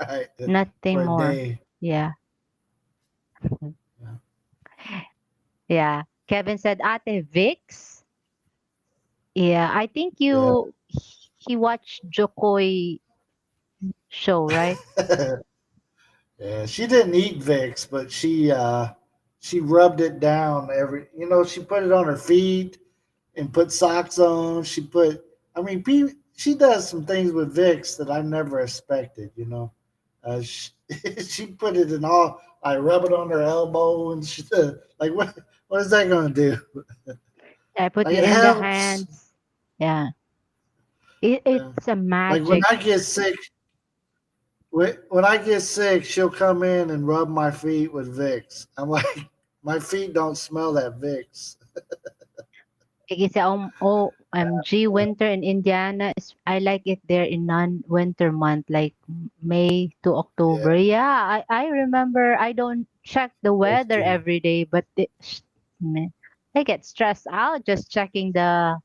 right? Nothing For a more. day. Yeah. Yeah. Yeah. Kevin said, Ate Vix. Yeah, I think Yeah. he watched Jokoy show, right? Yeah, she didn't eat Vicks, but she rubbed it down every. She put it on her feet and put socks on. She put. I mean, she does some things with Vicks that I never expected. She, she put it in all. I rub it on her elbow, and she like what is that going to do? I put Like it it in the helps. hands. Yeah. Yeah. It's a Like when magic. I get sick, when I get sick, she'll come in and rub my feet with Vicks. I'm like, my feet don't smell that Vicks. Kasi OMG, winter in Indiana is I like it there in non-winter month like May to Yeah, October. Yeah, I remember I don't check the those weather two. every day, but man, I get stressed out just checking the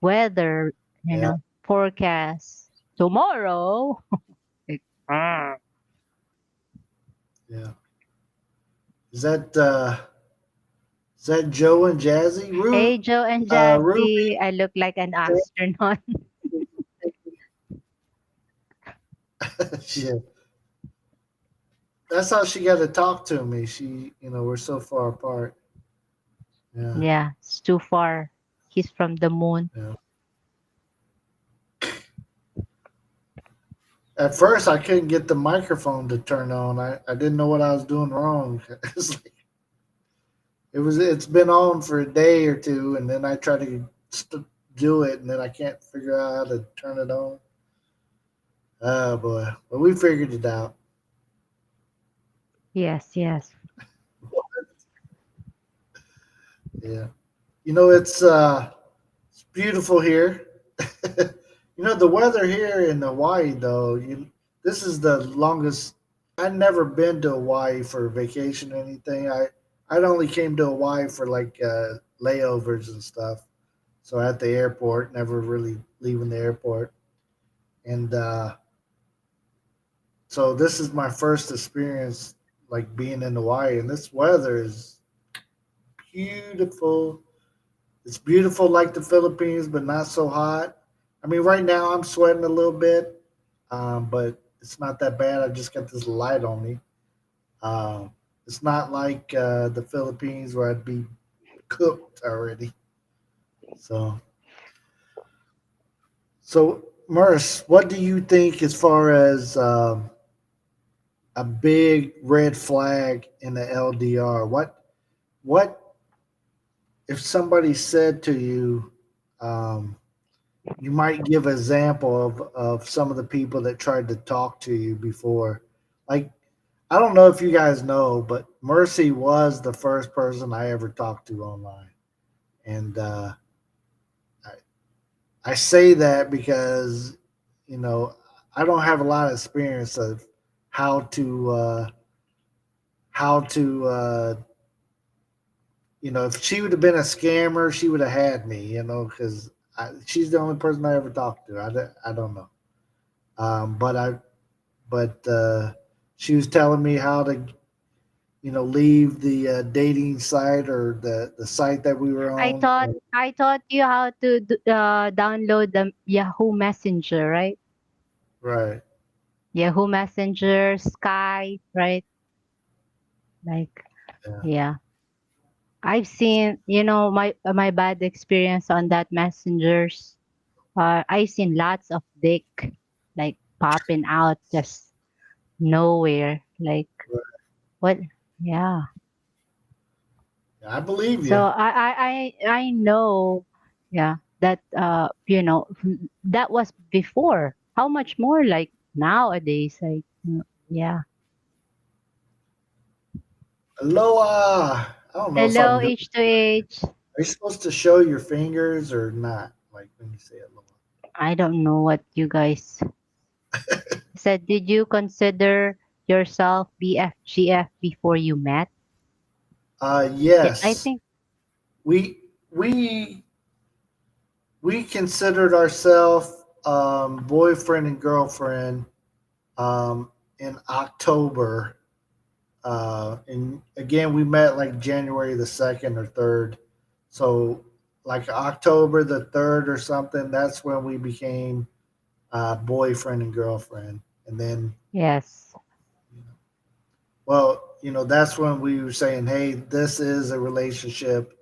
weather, Yeah, forecast. Tomorrow. Like, yeah. Is that uh is that Joe and Jazzy? Hey Joe and Ruby. Jazzy, I look like an astronaut. Yeah, that's how she got to talk to me. We're so far apart. Yeah, Yeah, it's too far. He's from the moon. yeah. At first, I couldn't get the microphone to turn on. I didn't know what I was doing wrong. It's been on for a day or two, and then I try to do it, and then I can't figure out how to turn it on. Oh boy, but we figured it out. Yes, yes. Yeah, it's beautiful here. The weather here in Hawaii, though. This is the longest. I'd never been to Hawaii for vacation or anything. I'd only came to Hawaii for like layovers and stuff. So at the airport, never really leaving the airport, and so this is my first experience like being in Hawaii, and this weather is beautiful. It's beautiful like the Philippines, but not so hot. I mean, right now I'm sweating a little bit, but it's not that bad. I just got this light on me. Um, it's not like the Philippines where I'd be cooked already. So, so Merce, what do you think as far as a big red flag in the LDR? What if somebody said to you, um, you might give an example of some of the people that tried to talk to you before? Like, I don't know if you guys know, but Mercy was the first person I ever talked to online. And I, I say that because, you know, I don't have a lot of experience of how to, uh, how to, if she would have been a scammer, she would have had me, because she's the only person I ever talked to. I don't know. But she was telling me how to, leave the dating site or the site that we were I on. thought I taught you how to download the Yahoo Messenger, right? Right. Yahoo Messenger, Sky, right? Like, Yeah. yeah. I've seen, my bad experience on that messengers. I've seen lots of dick like popping out just nowhere. Like Right. what? Yeah. Yeah, I believe So you. I know, yeah, that that was before. How much more like nowadays? Like yeah. Aloha. I don't know if Hello, I'm doing. H to H. Are you supposed to show your fingers or not? Like when you say aloha. I don't know what you guys said. Did you consider yourself BFGF before you met? Yeah, I Yes. think We we we considered ourselves boyfriend and girlfriend in October. And again, we met like January the 2nd or 3rd. So, like October the 3rd or something, that's when we became boyfriend and girlfriend. And then, Yes. well, that's when we were saying, hey, this is a relationship.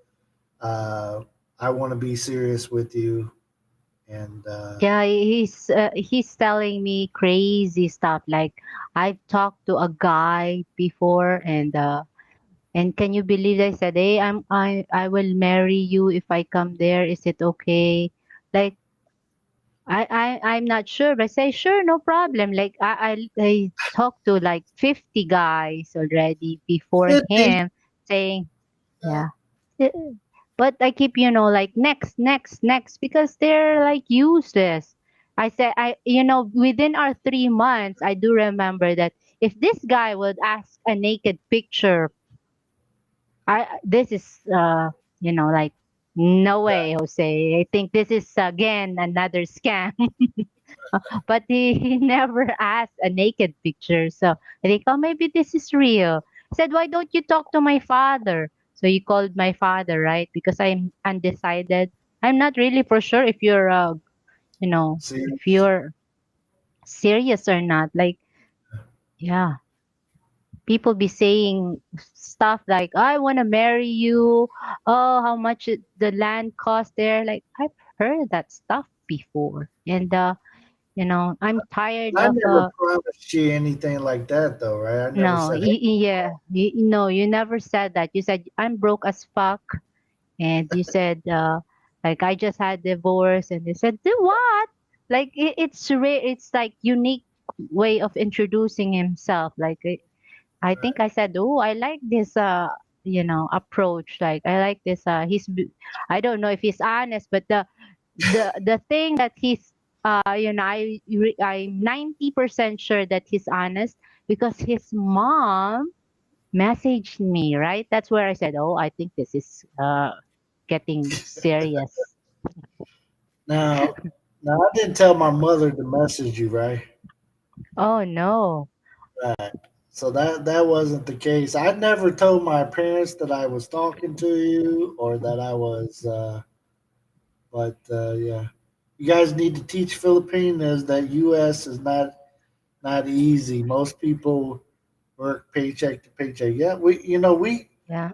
Uh, I want to be serious with you. And Yeah, he's telling me crazy stuff. Like I've talked to a guy before, and can you believe I said, "Hey, I will marry you if I come there. Is it okay?" Like I'm not sure, but I say sure, no problem. Like I talked to like 50 guys already before 50. him, saying, yeah. Eh, But I keep, like next, next, next, because they're like useless. I said, within our 3 months, I do remember that if this guy would ask a naked picture, this is, like, no way, Jose. I think this is again another scam. But he never asked a naked picture. So I think, oh, maybe this is real. I said, why don't you talk to my father? So you called my father, right? Because I'm undecided. I'm not really for sure if you're, See, if you're serious or not. Like, yeah, people be saying stuff like, I want to marry you. Oh, how much the land cost there. Like, I've heard that stuff before. And, I'm tired I of, never promised you anything like that, though, right? I never no, said, hey, yeah, no, you never said that. You said I'm broke as fuck, and you said like I just had divorce, and you said do what? Like it's rare. It's like unique way of introducing himself. Like I think I said, oh, I like this approach. Like I like this. I don't know if he's honest, but the thing that he's I'm 90% sure that he's honest because his mom messaged me, right? That's where I said, "Oh, I think this is getting serious." now, now I didn't tell my mother to message you, right? Oh no. Right. So that wasn't the case. I never told my parents that I was talking to you or that I was. But yeah, you guys need to teach Filipinos that U.S. is not easy. Most people work paycheck to paycheck. Yeah, we Yeah.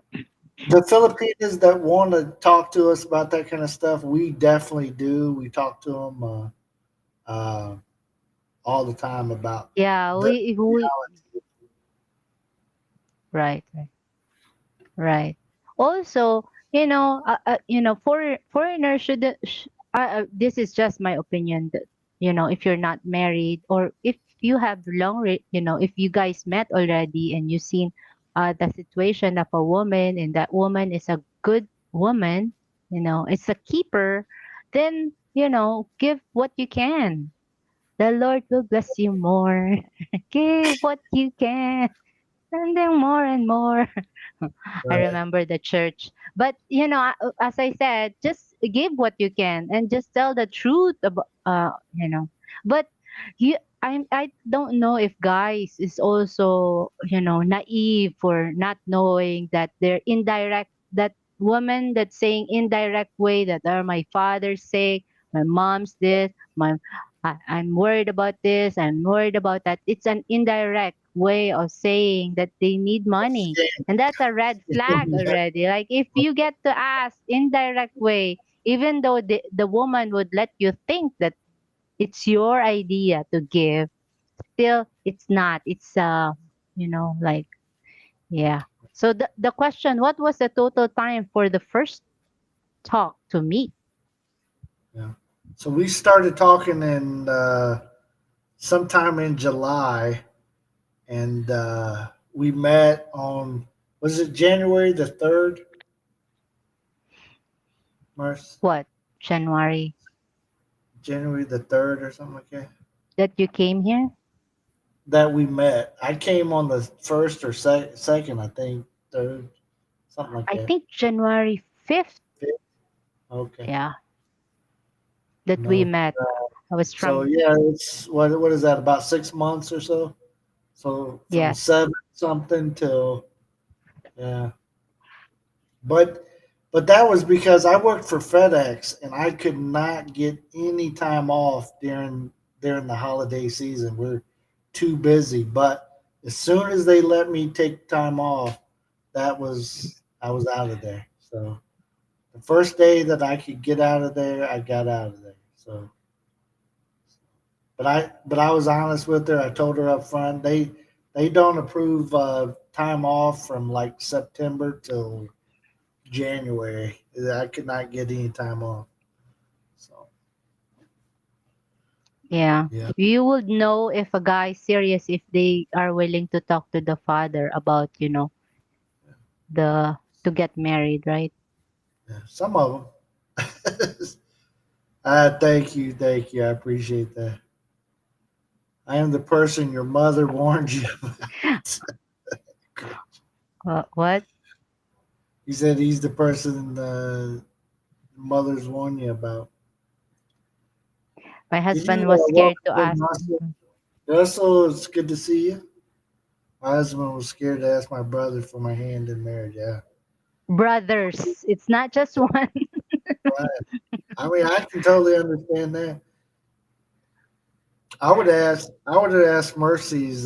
the Filipinos that want to talk to us about that kind of stuff, we definitely do. We talk to them all the time about Yeah, the we reality. right, right. Right. Also, foreigners should. This is just my opinion. That if you're not married or if you have if you guys met already and you've seen the situation of a woman and that woman is a good woman, it's a keeper, then give what you can. The Lord will bless you more. Give what you can, and then more and more. I Right. remember the church. But as I said, just give what you can and just tell the truth about But I don't know if guys is also naive for not knowing that they're indirect, that woman that's saying indirect way that are my father's sake, my mom's this, I'm worried about this, I'm worried about that. It's an indirect way of saying that they need money, and that's a red flag Yeah. already. Like if you get to ask indirect way, even though the woman would let you think that it's your idea to give, still it's not. It's like yeah. So the question, what was the total time for the first talk to meet? Yeah. So we started talking in sometime in July, and we met on, was it January the 3rd, Mars? What? January January the 3rd or something like that. that you came here? That we met. I came on the first or second, I think, third, something like I that. think January 5th. Fifth? Okay. Yeah. that we No. met. I was So from, yeah, it's what is that? About 6 months or so. So from yes. seven something till yeah, but that was because I worked for FedEx and I could not get any time off during the holiday season. We're too busy. But as soon as they let me take time off, that was I was out of there. So the first day that I could get out of there, I got out of there. So but I was honest with her. I told her up front they don't approve time off from like September till January. I could not get any time off. So Yeah. yeah, You would know if a guy is serious if they are willing to talk to the father about, the to get married, right? yeah. Some of them. Thank you. I appreciate that. I am the person your mother warned you about. What? He said he's the person mothers warn you about. My Did you husband was scared welcome to to ask. Russell? Russell, it's good to see you. My husband was scared to ask my brother for my hand in marriage. Yeah. Brothers. It's not just one. Right. I mean, I can totally understand that. I would have asked Mercy's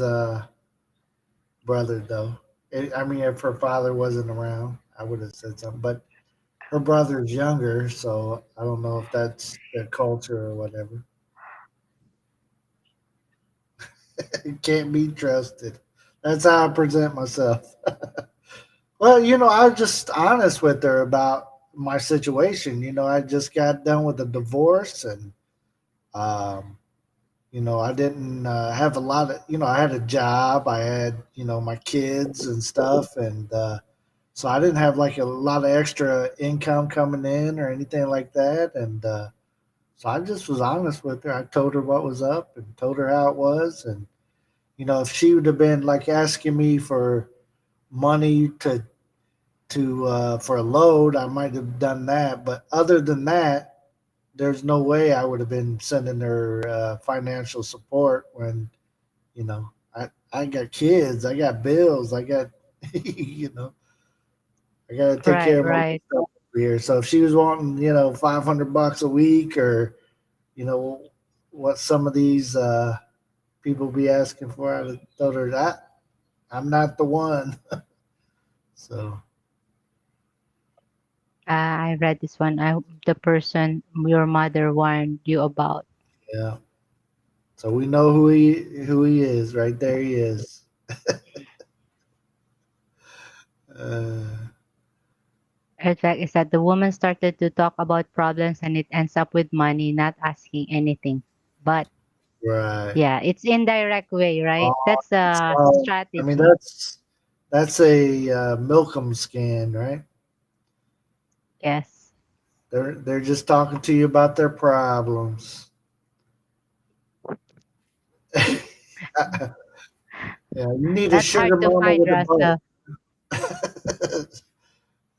brother though. I mean, if her father wasn't around, I would have said something. But her brother's younger, so I don't know if that's their culture or whatever. It can't be trusted. That's how I present myself. Well, I was just honest with her about my situation. I just got done with a divorce, and um, I didn't have a lot of, I had a job, I had, my kids and stuff, and so I didn't have like a lot of extra income coming in or anything like that, and so I just was honest with her. I told her what was up and told her how it was, and if she would have been like asking me for money to for a load, I might have done that. But other than that, there's no way I would have been sending her financial support when I got kids, I got bills, I got you know I got to take care Right, of my own right. stuff over here. So if she was wanting $500 a week or you know what some of these people be asking for, I'd have told her that I'm not the one. So I read this one. The person your mother warned you about. yeah. So we know who he is. Right there, he is. Uh, In fact, is that the woman started to talk about problems and it ends up with money, not asking anything. But right. yeah, it's indirect way, right? Oh, That's a so I mean strategy. that's a Milcom scan, right? Yes. They're just talking to you about their problems. Yeah, you need a That's hard sugar to mama find, with a Russell. butt.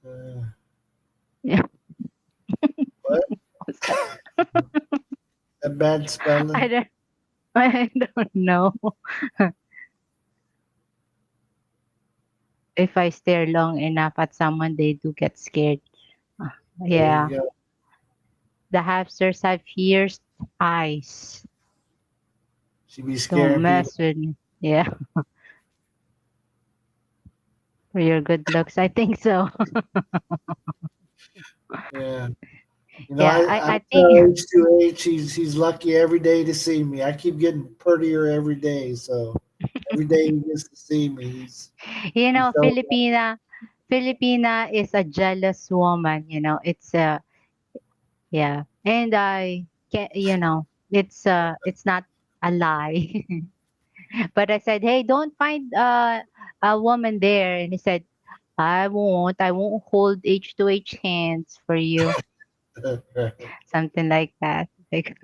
uh, Yeah. what? What's that? That bad I spelling? don't I don't know. If I stare long enough at someone, they do get scared. Ah, There you yeah. go. The hamsters have fierce eyes. She be Don't scaring people. mess with me. Yeah, for your good looks. I think so. Yeah. Yeah, I I tell think H2H he's lucky every day to see me. I keep getting prettier every day, so every day he gets to see me, he's so Filipina is a jealous woman, It's yeah. And I can it's not a lie. But I said, "Hey, don't find a woman there." And he said, I won't hold H2H hands for you." Something like that. Like,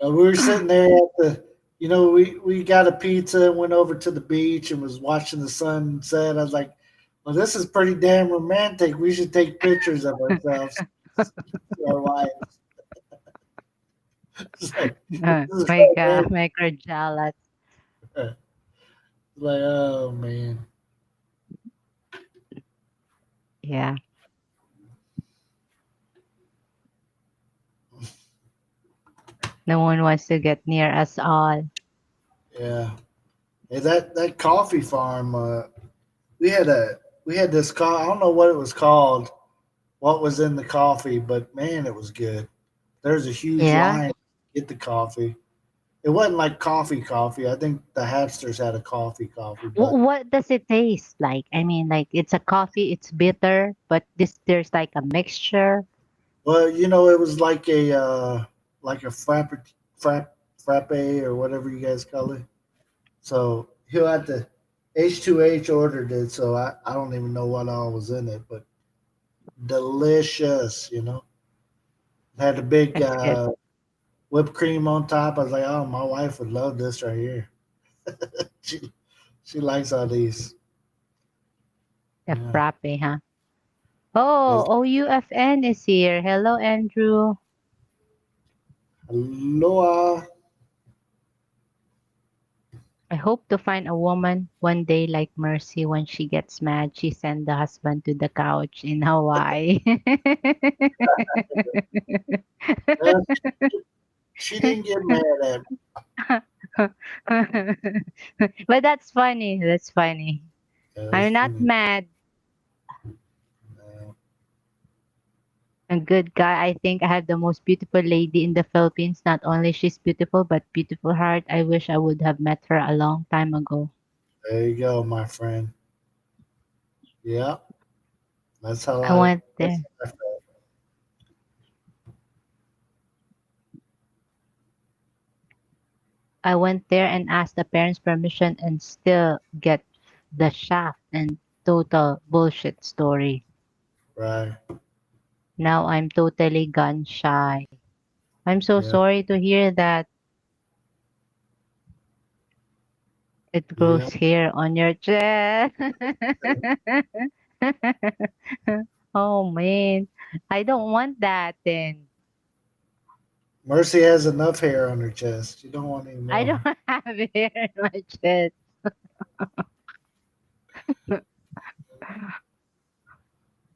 we were sitting there at we got a pizza and went over to the beach and was watching the sunset. I was like, well, this is pretty damn romantic. We should take pictures of ourselves, our wives. It's like this is My so God, bad. micro jealous. It's like, oh man, Yeah, no one wants to get near us all. yeah. Hey, that coffee farm. We had a we had this I don't know what it was called, what was in the coffee, but man, it was good. There's a huge Yeah. line to get the coffee. It wasn't like coffee. I think the Hapsters had a coffee, but What does it taste like? I mean, like it's a coffee, it's bitter, but this there's like a mixture. well, it was like a frappe or whatever you guys call it. So he'll have to H2H ordered it, so I don't even know what all was in it, but delicious. Had a big That's good. whipped cream on top. I was like, oh, my wife would love this right here. She she likes all these. A Yeah. frappe, huh? Oh, Yes. OUFN is here. Hello, Andrew. Aloha. I hope to find a woman one day like Mercy. When she gets mad, she send the husband to the couch in Hawaii. Uh, she didn't get mad at me. But that's funny. That's funny. That was I'm not funny. mad. Uh, A good guy. I think I have the most beautiful lady in the Philippines. Not only she's beautiful, but beautiful heart. I wish I would have met her a long time ago. there you go, my friend. Yeah, that's how I I. went That's there. how I felt. I went there and asked the parents' permission and still get the shaft and total bullshit story. Right. Now I'm totally gun shy. I'm so Yeah. sorry to hear that it grows Yeah. hair on your chest. Oh man, I don't want that then. Mercy has enough hair on her chest. You don't want any I don't more. have hair in my chest.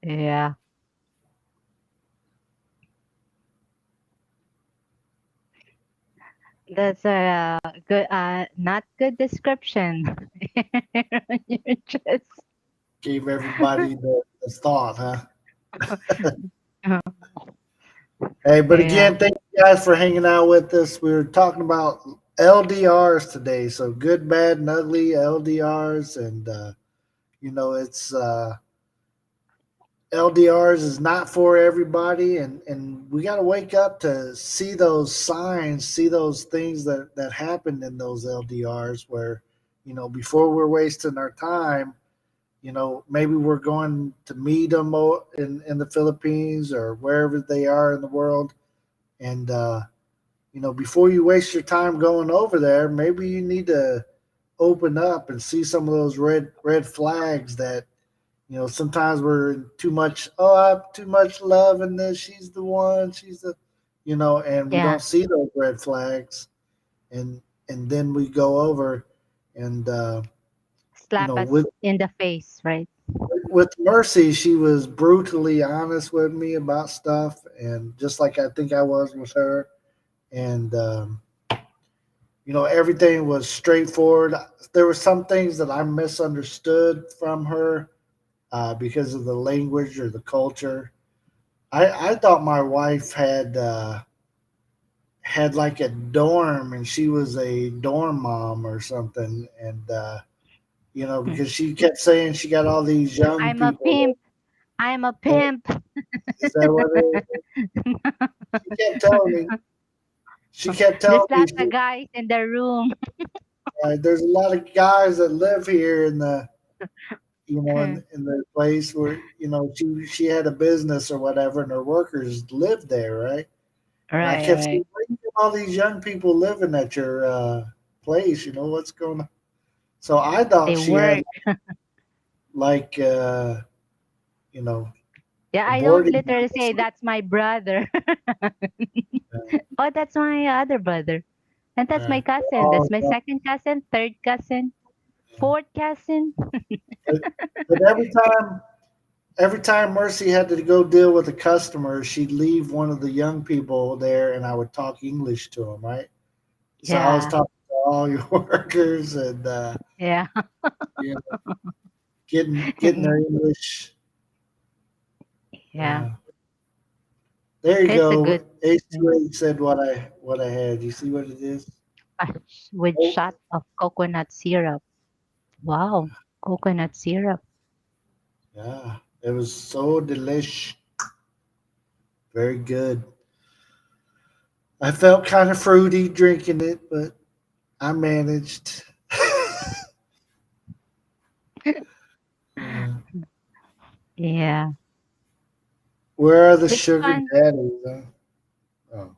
Yeah, that's a good, not good description. Hair on your chest. Gave everybody the thought, huh? Hey, but Yeah, again, thank you guys for hanging out with us. We were talking about LDRs today, so good, bad, and ugly LDRs, and it's LDRs is not for everybody, and we got to wake up to see those signs, see those things that happened in those LDRs, where before we're wasting our time. Maybe we're going to meet them in the Philippines or wherever they are in the world, and before you waste your time going over there, maybe you need to open up and see some of those red flags that sometimes we're in too much. Oh, I have too much love in this. She's the one. She's the, and we yeah. don't see those red flags, and and then we go over, and Slap us with in the face, right? Mercy, she was brutally honest with me about stuff, and just like I think I was with her, and everything was straightforward. There were some things that I misunderstood from her because of the language or the culture. I thought my wife had like a dorm, and she was a dorm mom or something, and because she kept saying she got all these young I'm a people. pimp. I'm a Uh, pimp. Is that what it is? She kept telling me. She kept telling There's me lots of guys in the room. there's a lot of guys that live here in the in the place where she had a business or whatever, and her workers lived there, right? And I Right, kept saying, right. "Why do you get all these young people living at your place? What's going on?" So I thought They she had work. like you know Yeah, I don't Aborting. literally say that's my brother. Oh, that's my other brother. And that's my cousin. Oh, That's my no. second cousin, third cousin, fourth cousin. But, but every time Mercy had to go deal with a customer, she'd leave one of the young people there, and I would talk English to them, right? So I was Yeah. talking to all your workers and Yeah. you know, getting their English. Yeah. Uh, there you It's a go. good thing. H2H said what I had. You see what it is? With Oh, shot of coconut syrup. Wow. Coconut syrup. yeah, it was so delish, very good. I felt kind of fruity drinking it, but I managed. Uh, Yeah. where are the It's sugar fun. daddies? Huh? Oh,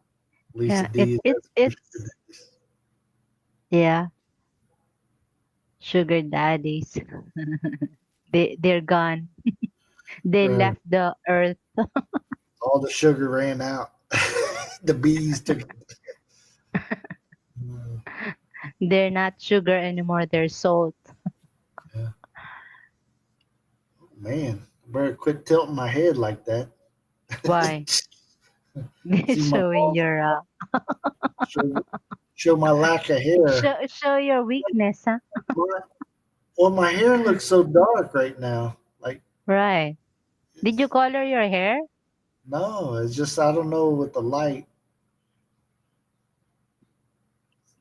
Lisa Yeah. D has no sugar It's daddies. yeah. Sugar daddies. They're gone. They Uh, left the earth. all the sugar ran out. The bees took it. Uh, They're not sugar anymore. They're salt. yeah. Man, I better quit tilting my head like that. Why? See my Showing bald your spot. Show, show my lack of hair. show your weakness, huh? My, well, my hair looks so dark right now. Like, Right. Did you it's, color your hair? no, it's just I don't know with the light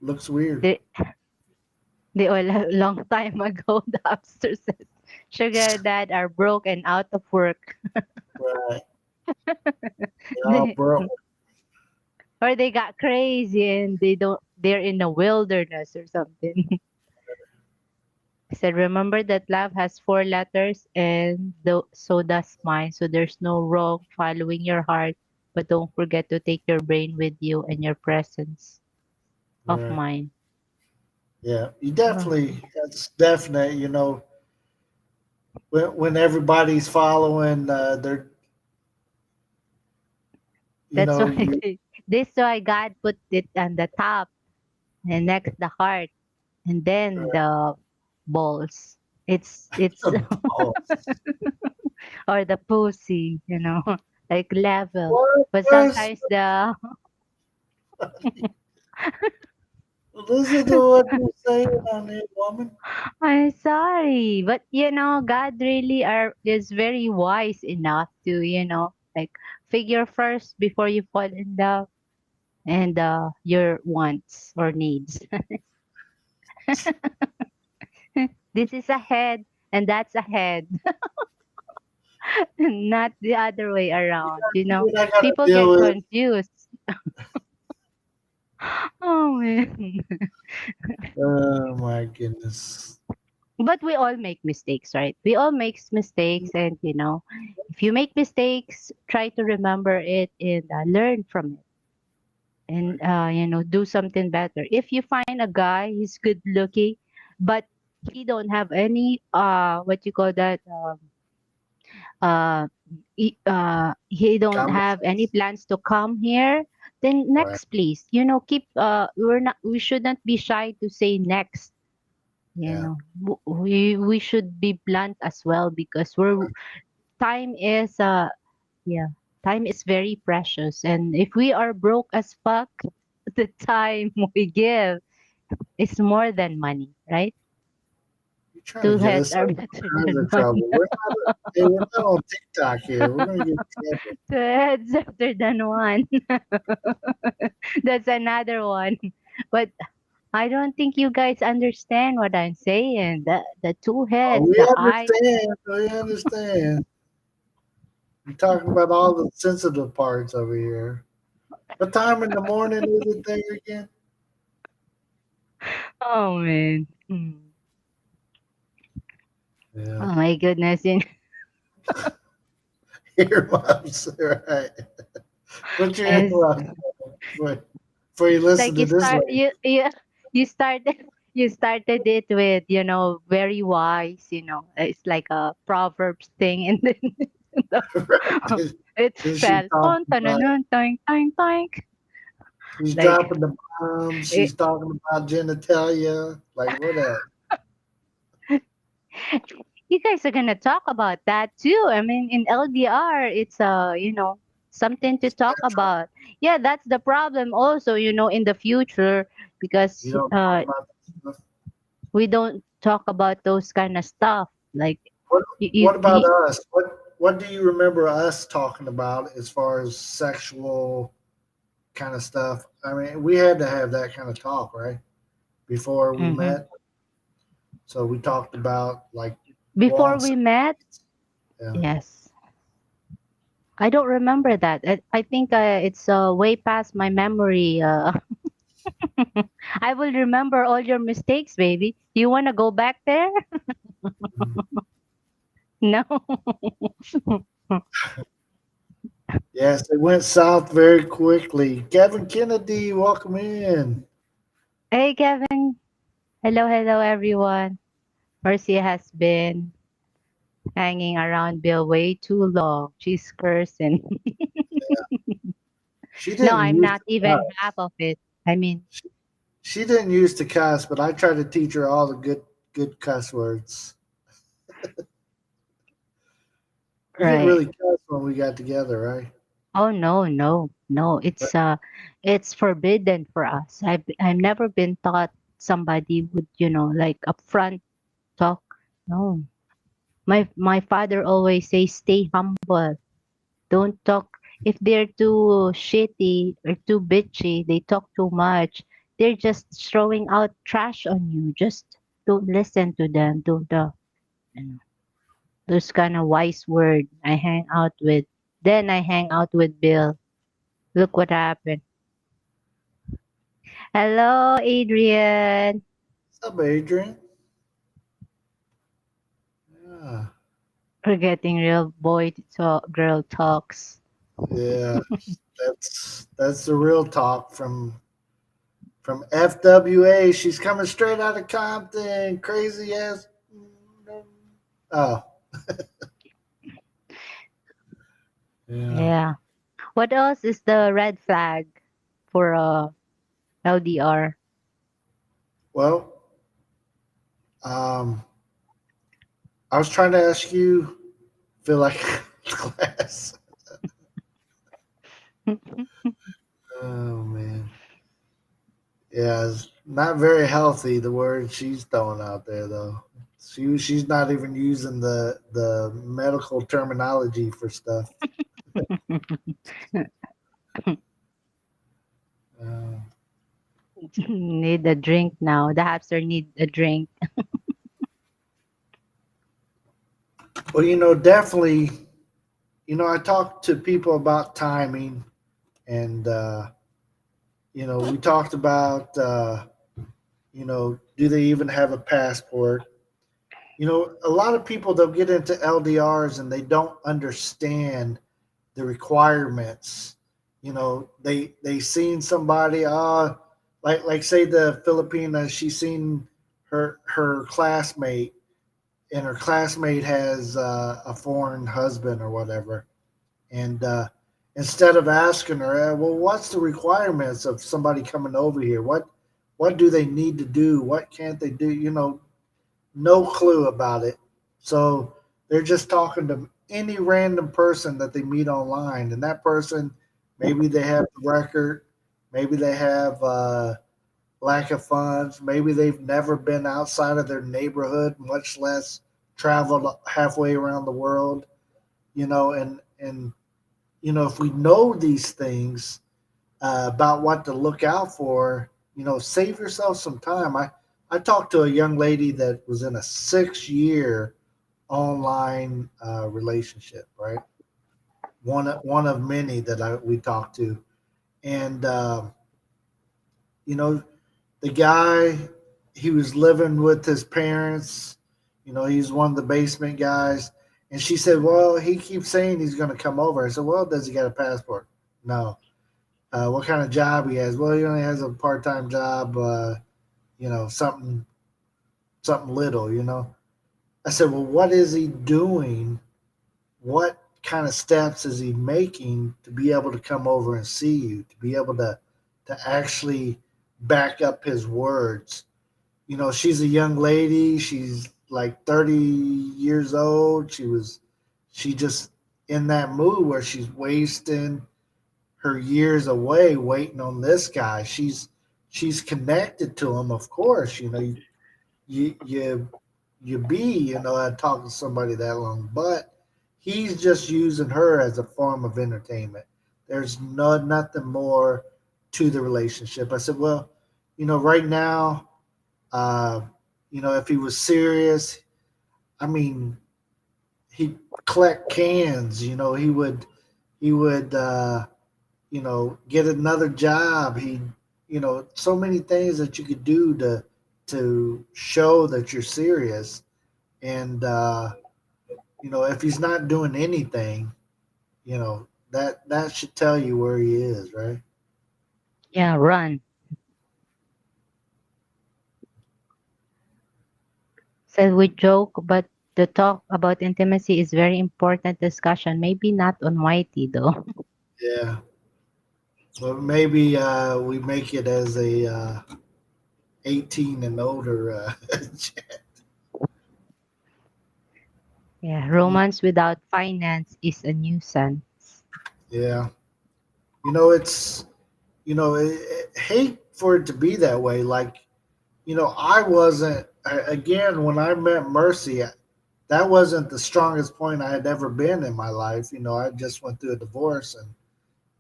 looks weird. The a long time ago, the upstairs said, Sugar Dad are broke and out of work. Right, yeah, They, bro. or they got crazy and they're in the wilderness or something. I said, remember that love has four letters and so does mine. So there's no wrong following your heart, but don't forget to take your brain with you and your presence of Right, mind. yeah. You Oh, definitely that's definite. When everybody's following their, that's why you this why God put it on the top and next the heart and then the balls. It's oh, or the pussy, like level. what? But sometimes the Listen to what you're saying on it, woman. I'm sorry, but God really is very wise enough to, like figure first before you fall in love and your wants or needs. This is a head and that's a head, not the other way around. What I got to People deal get with. confused. Oh man. Oh my goodness. But we all make mistakes, right? We all make mistakes, and if you make mistakes, try to remember it and learn from it, and Right. do something better. If you find a guy, he's good looking, but he don't have any what you call that uh he don't Common have any sense. plans to come here, then Right. next please, keep we shouldn't be shy to say next. Yeah. We should be blunt as well because time is yeah, time is very precious, and if we are broke as fuck, the time we give is more than money, right? You're trying to Two get heads us are in better all kinds than of one. trouble. We're not on TikTok here. We're gonna get in trouble. Two heads better than one. That's another one. But I don't think you guys understand what I'm saying. The two Oh, heads, we the eye. understand. We understand. You're talking about all the sensitive parts over here. What time in the morning is it there again? Oh man. Mm. Yeah. Oh my goodness. Earmuffs. Right. Put your It's earmuffs on before you it's listen like to this lady. you started you started it with very wise, it's like a proverbs thing, and then Then It then she's fell. talking Ton, about tananun, toink, toink, toink. she's Like, dropping the bombs. it, She's talking about genitalia. Like what else? you guys are gonna talk about that too. I mean, in LDR, it's something to talk about. Yeah, that's the problem. Also, in the future, You because don't talk about that stuff. we don't talk about those kind of stuff. Like, What you, you, what about you, us? What do you remember us talking about as far as sexual kind of stuff? I mean, we had to have that kind of talk, right? Before we mhm. met. So we talked about like Before long we met, yeah. yes. I don't remember that. I think it's way past my memory. I will remember all your mistakes, baby. You want to go back there? No. Yes, it went south very quickly. Kevin Kennedy, welcome in. Hey, Kevin. Hello, hello, everyone. Mercy has been hanging around Bill way too long. She's cursing. She No, didn't I'm use not to even half cuss. of it. I mean, She, she didn't use to cuss, but I tried to teach her all the good cuss words. You didn't right. really cuss when we got together, right? Oh no, no, no. But It's forbidden for us. I've never been taught somebody would, like upfront talk. No. My father always says stay humble. Don't talk if they're too shitty or too bitchy, they talk too much. They're just throwing out trash on you. Just don't listen to them. Don't you know, those kind of wise word I hang out with. Then I hang out with Bill. Look what happened. Hello, Adrian. what's up, Adrian? Yeah. We're getting real boy talk, girl talks. Yeah. That's the real talk from FWA. She's coming straight out of Compton. Crazy ass. Oh, yeah. Yeah. What else is the red flag for LDR? Well, um, I was trying to ask you. Feel like class. Oh man. Yeah, it's not very healthy. The word she's throwing out there, though. She's not even using the medical terminology for stuff. Uh, Need a drink now. The hamster need a drink. well, definitely. I talked to people about timing, and we talked about do they even have a passport? A lot of people they'll get into LDRs and they don't understand the requirements. They seen somebody, like say the Filipina, she seen her classmate, and her classmate has a foreign husband or whatever, and instead of asking her, well, what's the requirements of somebody coming over here? What do they need to do? What can't they do? No clue about it. So they're just talking to any random person that they meet online, and that person, maybe they have the record, maybe they have lack of funds, maybe they've never been outside of their neighborhood, much less traveled halfway around the world. And if we know these things about what to look out for, save yourself some time. I talked to a young lady that was in a 6 year online relationship, right? One of many that we talked to, and you know, the guy, he was living with his parents. He's one of the basement guys, and she said, "Well, he keeps saying he's going to come over." I said, "Well, does he got a passport?" No. What kind of job he has? Well, he only has a part-time job. Something little. I said, well, what is he doing? What kind of steps is he making to be able to come over and see you, to be able to actually back up his words. You know, she's a young lady. She's like 30 years old. She just in that mood where she's wasting her years away waiting on this guy. She's connected to him, of course. You know, you you you be, you know, talking to somebody that long, but he's just using her as a form of entertainment. There's nothing more to the relationship. I said, well, you know, right now, uh, you know, if he was serious, I mean, he'd collect cans. You know, he would you know, get another job. He, you know, so many things that you could do to show that you're serious. And you know, if he's not doing anything, you know, that should tell you where he is, right? Yeah, run. Said we joke, but the talk about intimacy is very important discussion. Maybe not on Whitey though. Yeah. Well, maybe we make it as a 18 and older. Yeah, romance without finance is a nuisance. Yeah. You know, it's, you know, hate for it to be that way. Like, you know, I wasn't, again, when I met Mercy, that wasn't the strongest point I had ever been in my life. You know, I just went through a divorce and,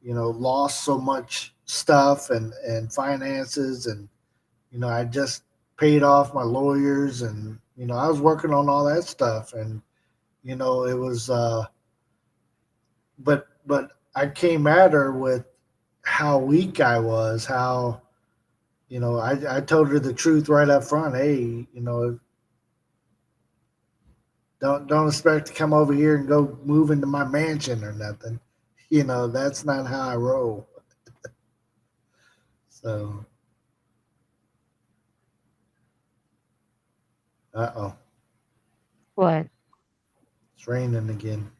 you know, lost so much stuff and finances. And, you know, I just paid off my lawyers and, you know, I was working on all that stuff. And, you know, it was, but I came at her with how weak I was, how, you know, I told her the truth right up front. Hey, you know, don't expect to come over here and go move into my mansion or nothing. You know, that's not how I roll. So, oh, What? it's raining again.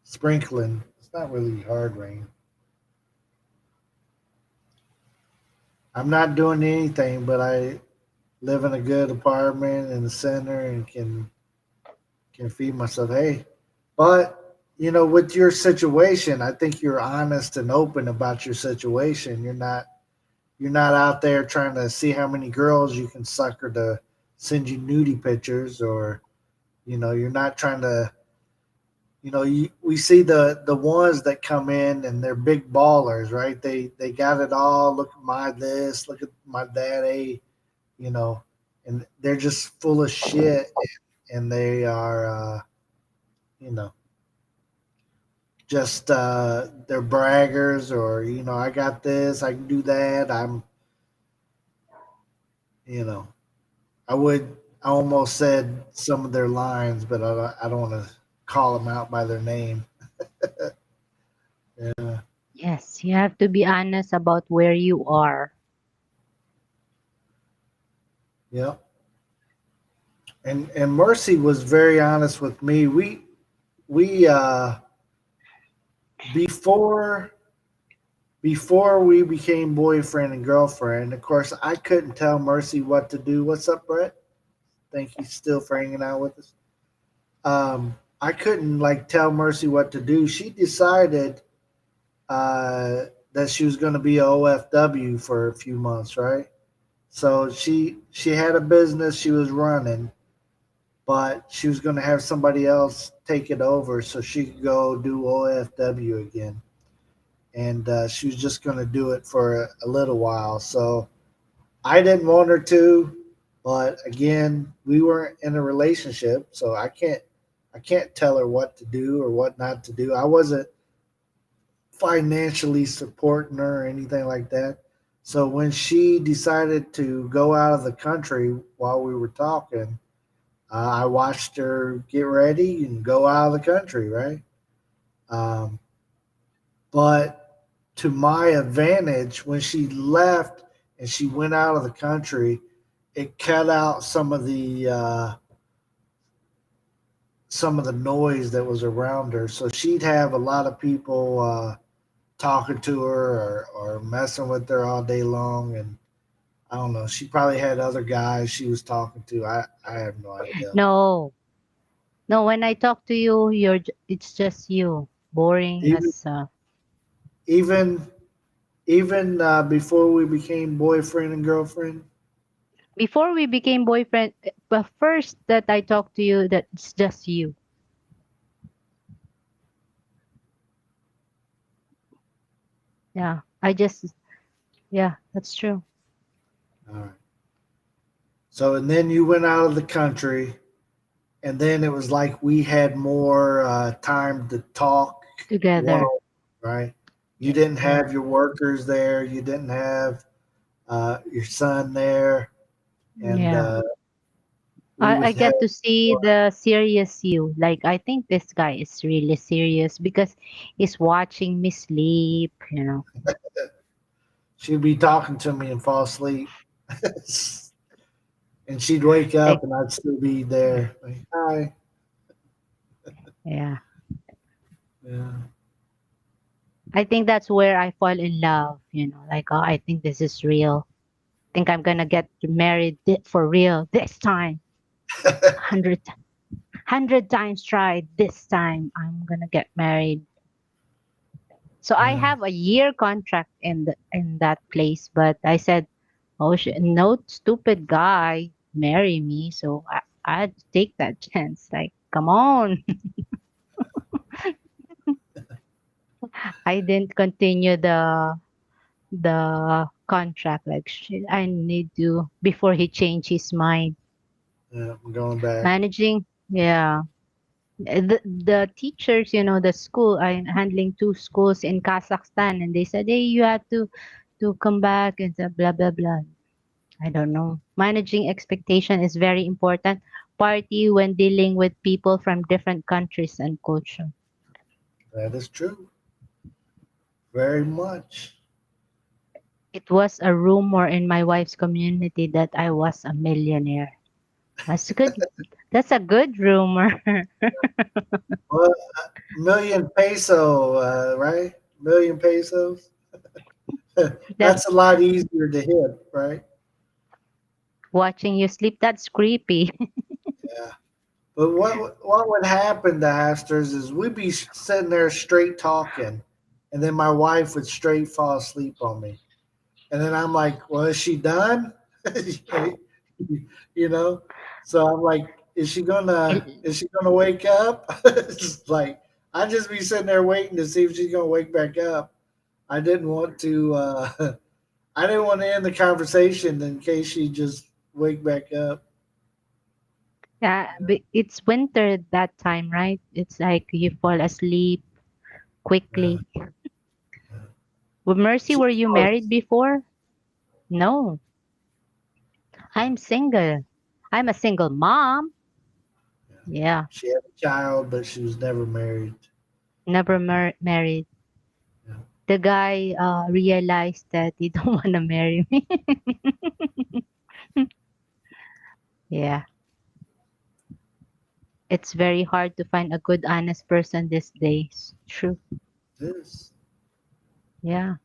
Sprinkling. It's not really hard rain. I'm not doing anything, but I live in a good apartment in the center and can feed myself. Hey, but you know, with your situation, I think you're honest and open about your situation. You're not out there trying to see how many girls you can sucker to send you nudie pictures, or you know, you're not trying to. You know, we see the ones that come in and they're big ballers, right? They got it all. Look at my this. Look at my that. Hey, you know, and they're just full of shit, and they are, you know, just they're braggers, or you know, I got this. I can do that. I'm, you know, I would. I almost said some of their lines, but I don't want to call them out by their name. Yeah, Yes, you have to be honest about where you are. yeah. And Mercy was very honest with me. We before before we became boyfriend and girlfriend. Of course, I couldn't tell Mercy what to do. What's up, Brett? Thank you still for hanging out with us. I couldn't like tell Mercy what to do. She decided that she was going to be a OFW for a few months, right? So she had a business she was running, but she was going to have somebody else take it over so she could go do OFW again. And she was just going to do it for a little while. So I didn't want her to, but again, we weren't in a relationship, so I can't tell her what to do or what not to do. I wasn't financially supporting her or anything like that. So when she decided to go out of the country while we were talking, I watched her get ready and go out of the country, right? Um, but to my advantage, when she left and she went out of the country, it cut out some of some of the noise that was around her. So she'd have a lot of people talking to her or messing with her all day long. And I don't know, she probably had other guys she was talking to. I have no idea. No, no. When I talk to you, it's just you. Boring Even as even even before we became boyfriend and girlfriend. before we became boyfriend. But first that I talk to you, that it's just you. Yeah, I just yeah, that's true. All right. So and then you went out of the country, and then it was like we had more time to talk one Together. on, right? You didn't Yeah. have your workers there. You didn't have your son there, and Yeah. we would I have get to see more. the serious you. Like I think this guy is really serious because he's watching me sleep, you know. She'd be talking to me and fall asleep, and she'd wake Like up, and I'd still be there. Like, hi. yeah. Yeah. I think that's where I fall in love, you know. Like oh, I think this is real. Think I'm gonna get married for real this time. Hundred hundred times tried. This time I'm gonna get married. So I Yeah. have a year contract in that place, but I said, "Oh, no stupid guy marry me." So I had to take that chance. Like, come on, I didn't continue the contract. Like, shit, I need to before he changed his mind. Yeah. I'm going back. Managing, yeah. The teachers, you know, the school. I'm handling two schools in Kazakhstan, and they said, "Hey, you have to come back," and blah blah blah. I don't know. Managing expectation is very important, partly when dealing with people from different countries and culture. That is true. Very much. It was a rumor in my wife's community that I was a millionaire. That's good. That's a good rumor. Well, million peso, right? Million pesos. That That's a lot easier to hit, right? watching you sleep, that's creepy. Yeah. But what would happen to Asters is we'd be sitting there straight talking, and then my wife would straight fall asleep on me, and then I'm like, "Well, is she done?" you know. So I'm like, is she gonna wake up?" It's like I just be sitting there waiting to see if she's gonna wake back up. I didn't want to. I didn't want to end the conversation in case she just wake back up. Yeah, but it's winter that time, right? It's like you fall asleep Yeah. quickly. With Mercy, She were you married was. before? No, I'm single. I'm a single mom. Yeah. Yeah, She had a child, but she was never married. never married. Yeah. The guy realized that he don't want to marry me. Yeah, it's very hard to find a good, honest person these days. True. This. Yeah,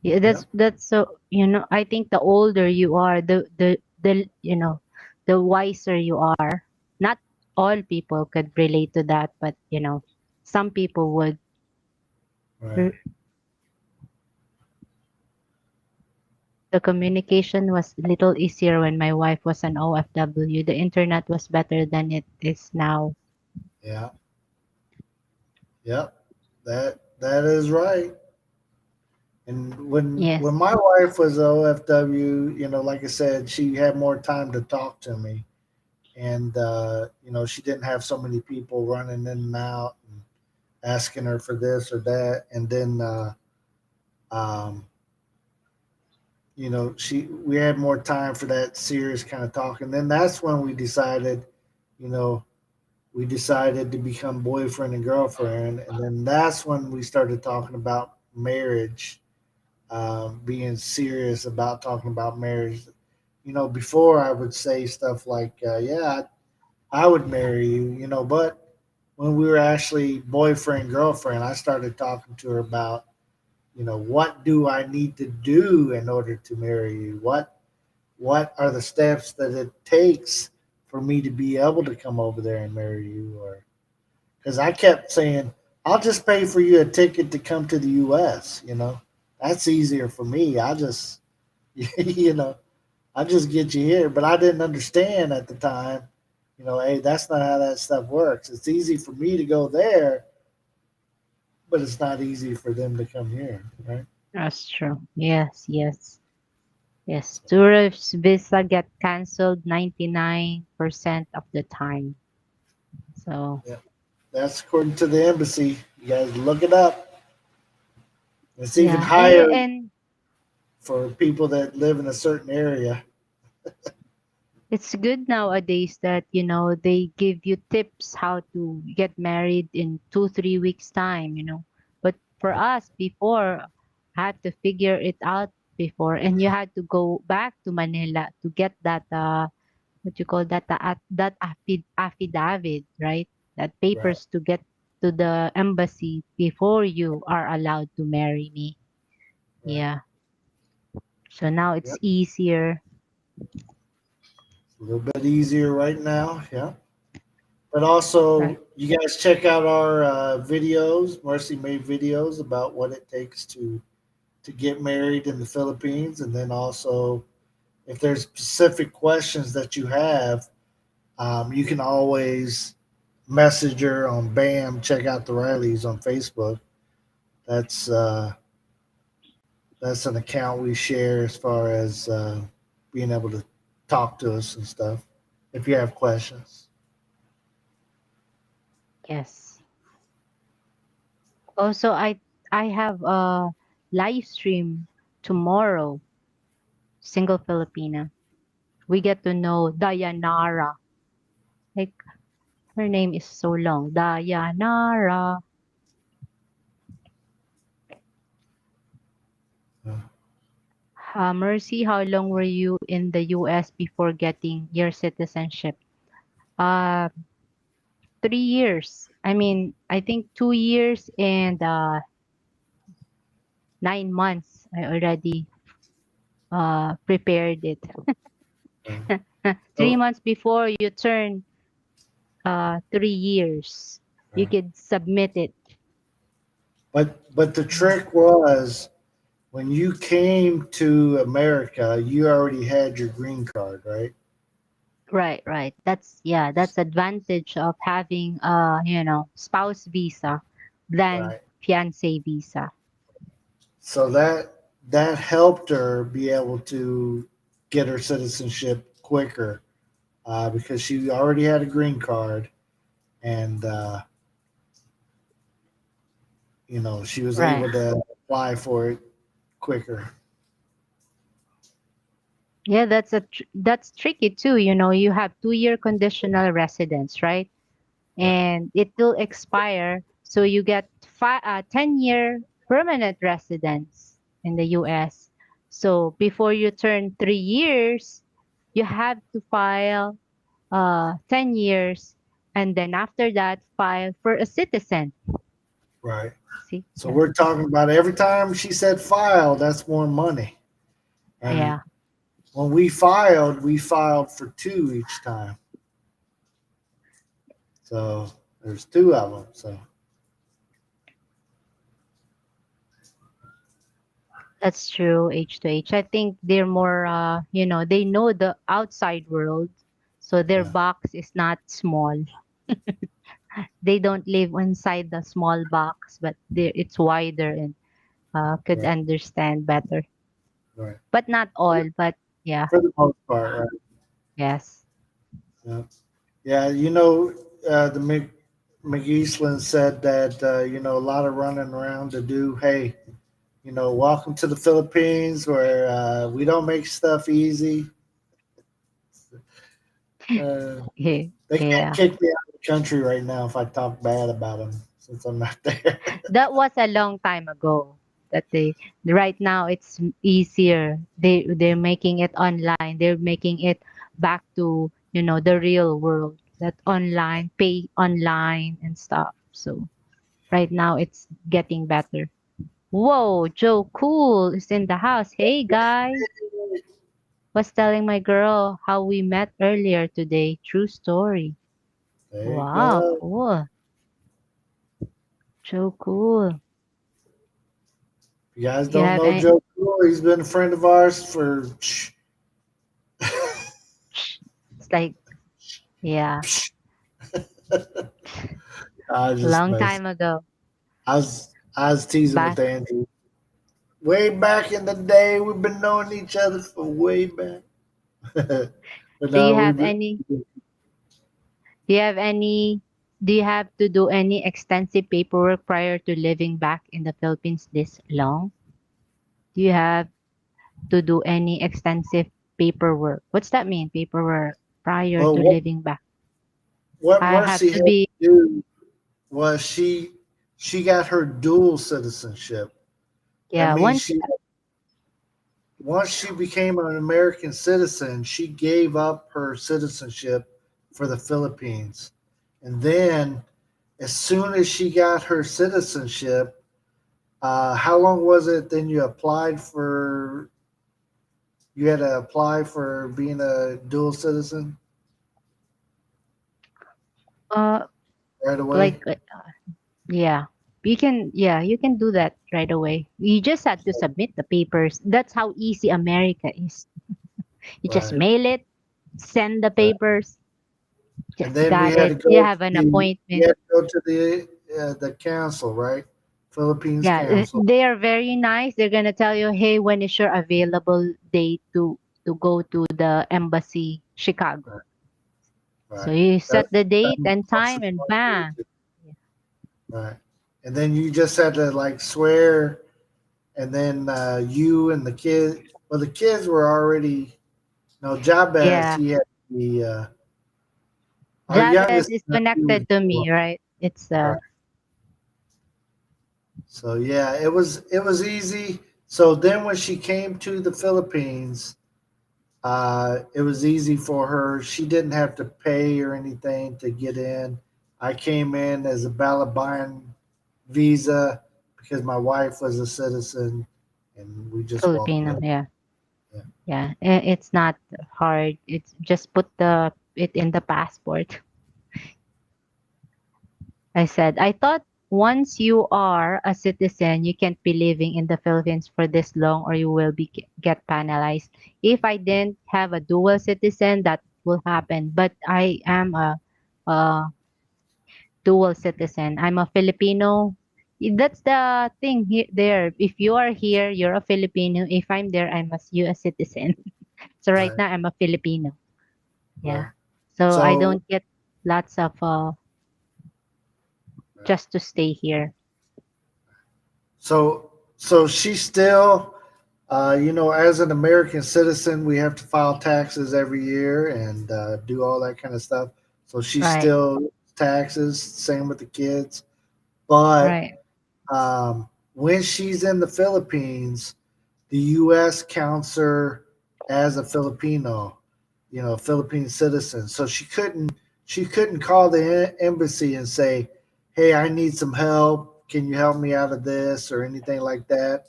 yeah. Yep. That's so. You know, I think the older you are, the you know, the wiser you are. Not all people could relate to that, but you know, some people would. Right. The communication was a little easier when my wife was an OFW. The internet was better than it is now. Yeah. Yep. That is right. And when Yes. my wife was OFW, like I said, she had more time to talk to me, and she didn't have so many people running in and out and asking her for this or that, and then um, she we had more time for that serious kind of talk, and then that's when you know, we decided to become boyfriend and girlfriend, and then that's when we started talking about marriage, being serious about talking about marriage. Before I would say stuff like, "Yeah, I would marry you," but when we were actually boyfriend girlfriend, I started talking to her about, what do I need to do in order to marry you? What are the steps that it takes for me to be able to come over there and marry you? Or because I kept saying, I'll just pay for you a ticket to come to the U.S. That's easier for me. I just, you know, I just get you here. But I didn't understand at the time, hey, that's not how that stuff works. It's easy for me to go there, but it's not easy for them to come here, right? That's true. Yes, yes. Yes, tourist visa get canceled 99% of the time. So, Yeah, that's according to the embassy. You guys look it up. It's even yeah. And higher and for people that live in a certain area. it's good nowadays that, they give you tips how to get married in 2, 3 weeks time. But for us before, had to figure it out before, and you had to go back to Manila to get that what you call that affidavit, right? That Right. papers to get to the embassy before you are allowed to marry me. Right. Yeah. So now it's Yep. easier. A little bit easier right now. Yeah. But Right. also, you guys check out our videos. Mercy made videos about what it takes to get married in the Philippines, and then also if there's specific questions that you have, you can always message her on Bam Checkouttherileys on Facebook. That's uh, that's an account we share as far as being able to talk to us and stuff. If you have questions, Yes. Also, I have a live stream tomorrow. Single Filipina. We get to know Dayanara. Like her name is so long. Dayanara. uh, Mercy, how long were you in the US before getting your citizenship? Uh, 3 years. I mean, I think 2 years and 9 months. I already prepared it. uh, 3 so, months before you turn 3 years, you uh, could submit it. but the Yeah. trick was when you came to America, you already had your green card, right? Right, right. That's advantage of having spouse visa than Right. fiance visa. So that helped her be able to get her citizenship quicker because she already had a green card, and she was Right. able to apply for it quicker. Yeah, that's tricky too. You have 2-year conditional residence, right? Right. And it will expire, so you get 10-year permanent residence in the US. So before you turn 3 years, you have to file 10 years, and then after that, file for a citizen. Right. See? So Yeah. we're talking about every time she said file, that's more money. And Yeah. when we filed for two each time. So there's two of them. So That's true, H to H. I think they're more, they know the outside world, so their yeah, box is not small. They don't live inside the small box, but it's wider and could right, understand better. right. But not For, all, but yeah, for the most part, right? yes. Yeah. Yeah, the McEastland said that a lot of running around to do. Hey, welcome to the Philippines, where we don't make stuff easy. Uh, Yeah. they can't Yeah. kick me out of the country right now if I talk bad about them since I'm not there. That was a long time ago. That they Right now it's easier. They're making it online. They're making it back to the real world. that online, pay online and stuff. So right now it's getting better. Whoa, Joe Cool is in the house. Hey guys, was telling my girl how we met earlier today. True story. There you Wow, go. cool. Joe Cool. If you guys You don't have know any? Joe Cool, he's been a friend of ours for It's like, yeah, I just long mess. time ago. I was teasing with Back. Andrew. Way back in the day, we've been knowing each other for way back. But Do you no, have any? Do you have any? Do you have to do any extensive paperwork prior to living back in the Philippines this long? Do you have to do any extensive paperwork? What's that mean, paperwork prior well, to living back? what I have Mercy to had to be, do was she got her dual citizenship. That yeah, means once, she once she became an American citizen, she gave up her citizenship for the Philippines. And then, as soon as she got her citizenship, how long was it? Then you applied for. You had to apply for being a dual citizen uh, right like, away. yeah, you can do that right away. You just have to submit the papers. That's how easy America is. You just Right, mail it, send the right. papers, And just then we got had it. to You go to have an the we appointment. had to go to the council, right? Philippines Yeah, council. they are very nice. They're gonna tell you, hey, when is your available date to go to the embassy, Chicago. Right, So right. you That, set the that date was and most time, and important to bam. do. Right. And then you just had to like swear, and then you and the kid. Well, the kids were already. No, Jabez. Yeah, He had the our Jabez youngest. is He was connected to born. me, right? It's Right. So yeah, it was easy. So then when she came to the Philippines, it was easy for her. She didn't have to pay or anything to get in. I came in as a Balabayan visa because my wife was a citizen, and we just walked Filipino. in. Yeah, Yeah. yeah. It's not hard. It's just put the it in the passport. I said, I thought once you are a citizen, you can't be living in the Philippines for this long or you will be get penalized. If I didn't have a dual citizen, that will happen. But I am a dual citizen. I'm a Filipino. That's the thing here there. If you are here, you're a Filipino. If I'm there, I'm a US citizen. So right Right. now I'm a Filipino. Right. Yeah. So I So don't get lots of right. just to stay here. so she still, as an American citizen, we have to file taxes every year and do all that kind of stuff. So she Right. still taxes. Same with the kids, but Right. when she's in the Philippines, the U.S. counts her as a Filipino, Philippine citizen. So she couldn't call the embassy and say, "Hey, I need some help. Can you help me out of this?" or anything like that.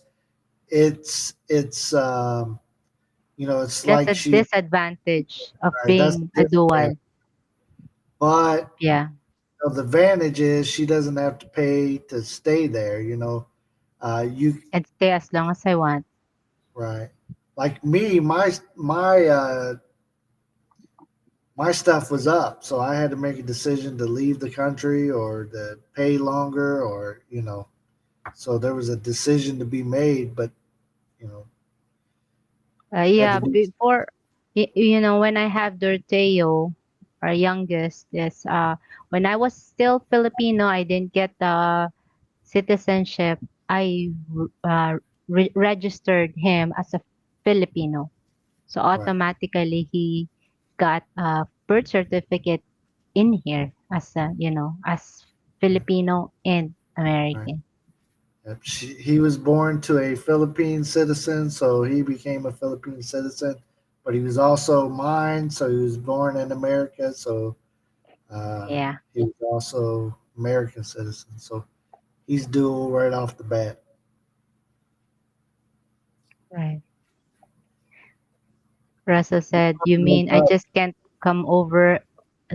It's That's like a she, disadvantage of right, that's being a this, dual. but Yeah. the advantage is she doesn't have to pay to stay there. You And stay as long as I want. right, like me, my stuff was up, so I had to make a decision to leave the country or to pay longer, or so there was a decision to be made, but you know, had to Yeah, do. before, when I have Dorteo, our youngest, yes, when I was still Filipino, I didn't get the citizenship. I registered him as a Filipino. So Right, automatically he got a birth certificate in here as as Filipino and right. American. Yep. He was born to a Philippine citizen, so he became a Philippine citizen. But he was also mine, so he was born in America. So Yeah, He was also American citizen, so he's dual right off the bat. right. Russell said, "You mean I Uh, just can't come over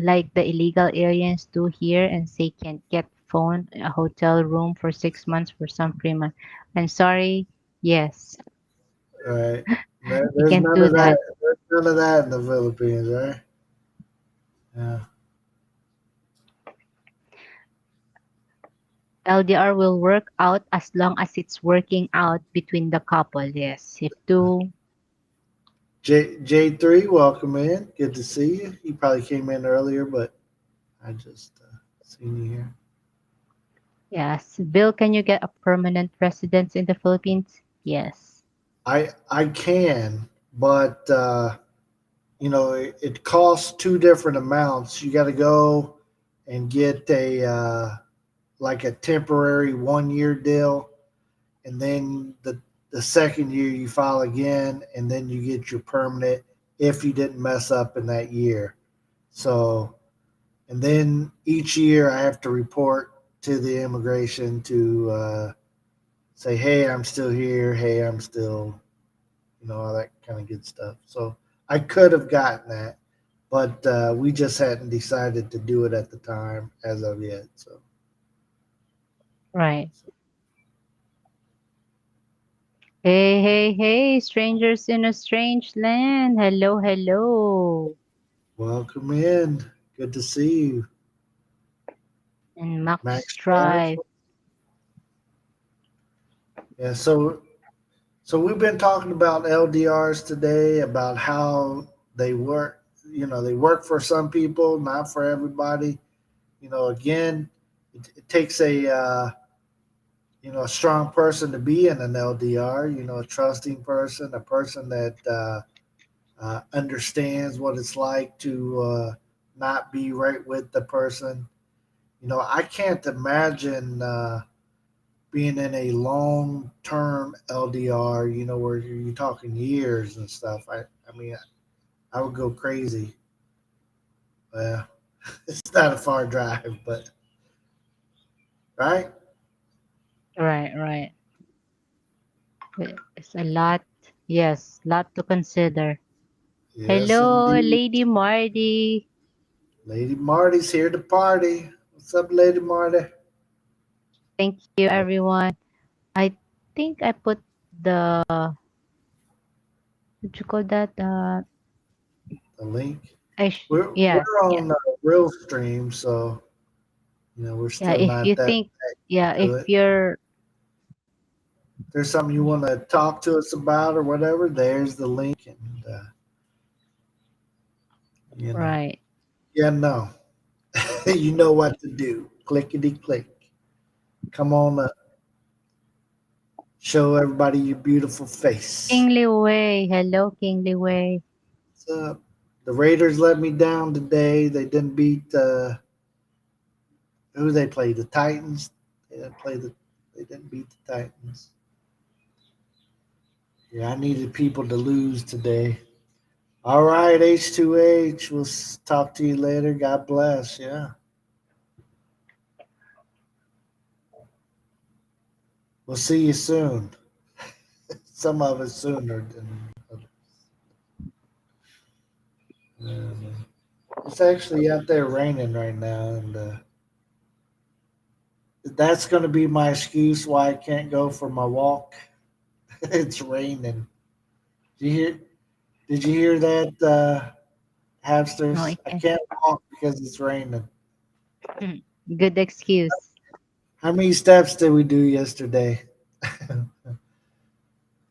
like the illegal aliens do here and say can't get phone, a hotel room for 6 months for some free month? I'm sorry. Yes, right. you There's can't none do of that. that. There's none of that in the Philippines, right? Yeah. LDR will work out as long as it's working out between the couple. Yes, if two, J3, welcome in. Good to see you. You probably came in earlier, but I just seen you here. yes. Bill, can you get a permanent residence in the Philippines? Yes. I can, but it costs two different amounts. You got to go and get a like a temporary 1 year deal, and then the second year you file again, and then you get your permanent if you didn't mess up in that year. So, and then each year I have to report to the immigration to say, hey, I'm still here. Hey, I'm still, all that kind of good stuff. So I could have gotten that, but we just hadn't decided to do it at the time as of yet. Right. So Hey, hey, hey, strangers in a strange land. Hello, hello. welcome in. Good to see you, And Max Max Drive. Drive. Yeah. So we've been talking about LDRs today, about how they work. They work for some people, not for everybody. Again, it takes a strong person to be in an LDR. A trusting person, a person that understands what it's like to not be right with the person. I can't imagine being in a long term LDR. Where you're talking years and stuff. I mean, I would go crazy. Well, it's not a far drive, but right? Right, right. It's a lot. Yes, lot to consider. Yes, Hello, indeed. Lady Marty. Lady Marty's here to party. What's up, Lady Marty? Thank you, everyone. I think I put the, what you call that? The link. We're Yes, yeah. on real stream, so we're Yeah, still if not you that think, yeah, to if it. you're, If there's something you want to talk to us about or whatever, there's the link, and you know, right. yeah, no, you know what to do. Clickety click. Come on up. Show everybody your beautiful face. Kingly Way. Hello, Kingly Way. What's up? The Raiders let me down today. They didn't beat who they played. The Titans. They didn't play the. They didn't beat the Titans. Yeah, I needed people to lose today. All right, H2H. We'll talk to you later. God bless. Yeah. We'll see you soon. Some of us sooner than others. It's actually out there raining right now, and that's going to be my excuse why I can't go for my walk. It's raining. Did you hear? Did you hear that, No, hamsters? I I can. can't walk because it's raining. Good excuse. How many steps did we do yesterday?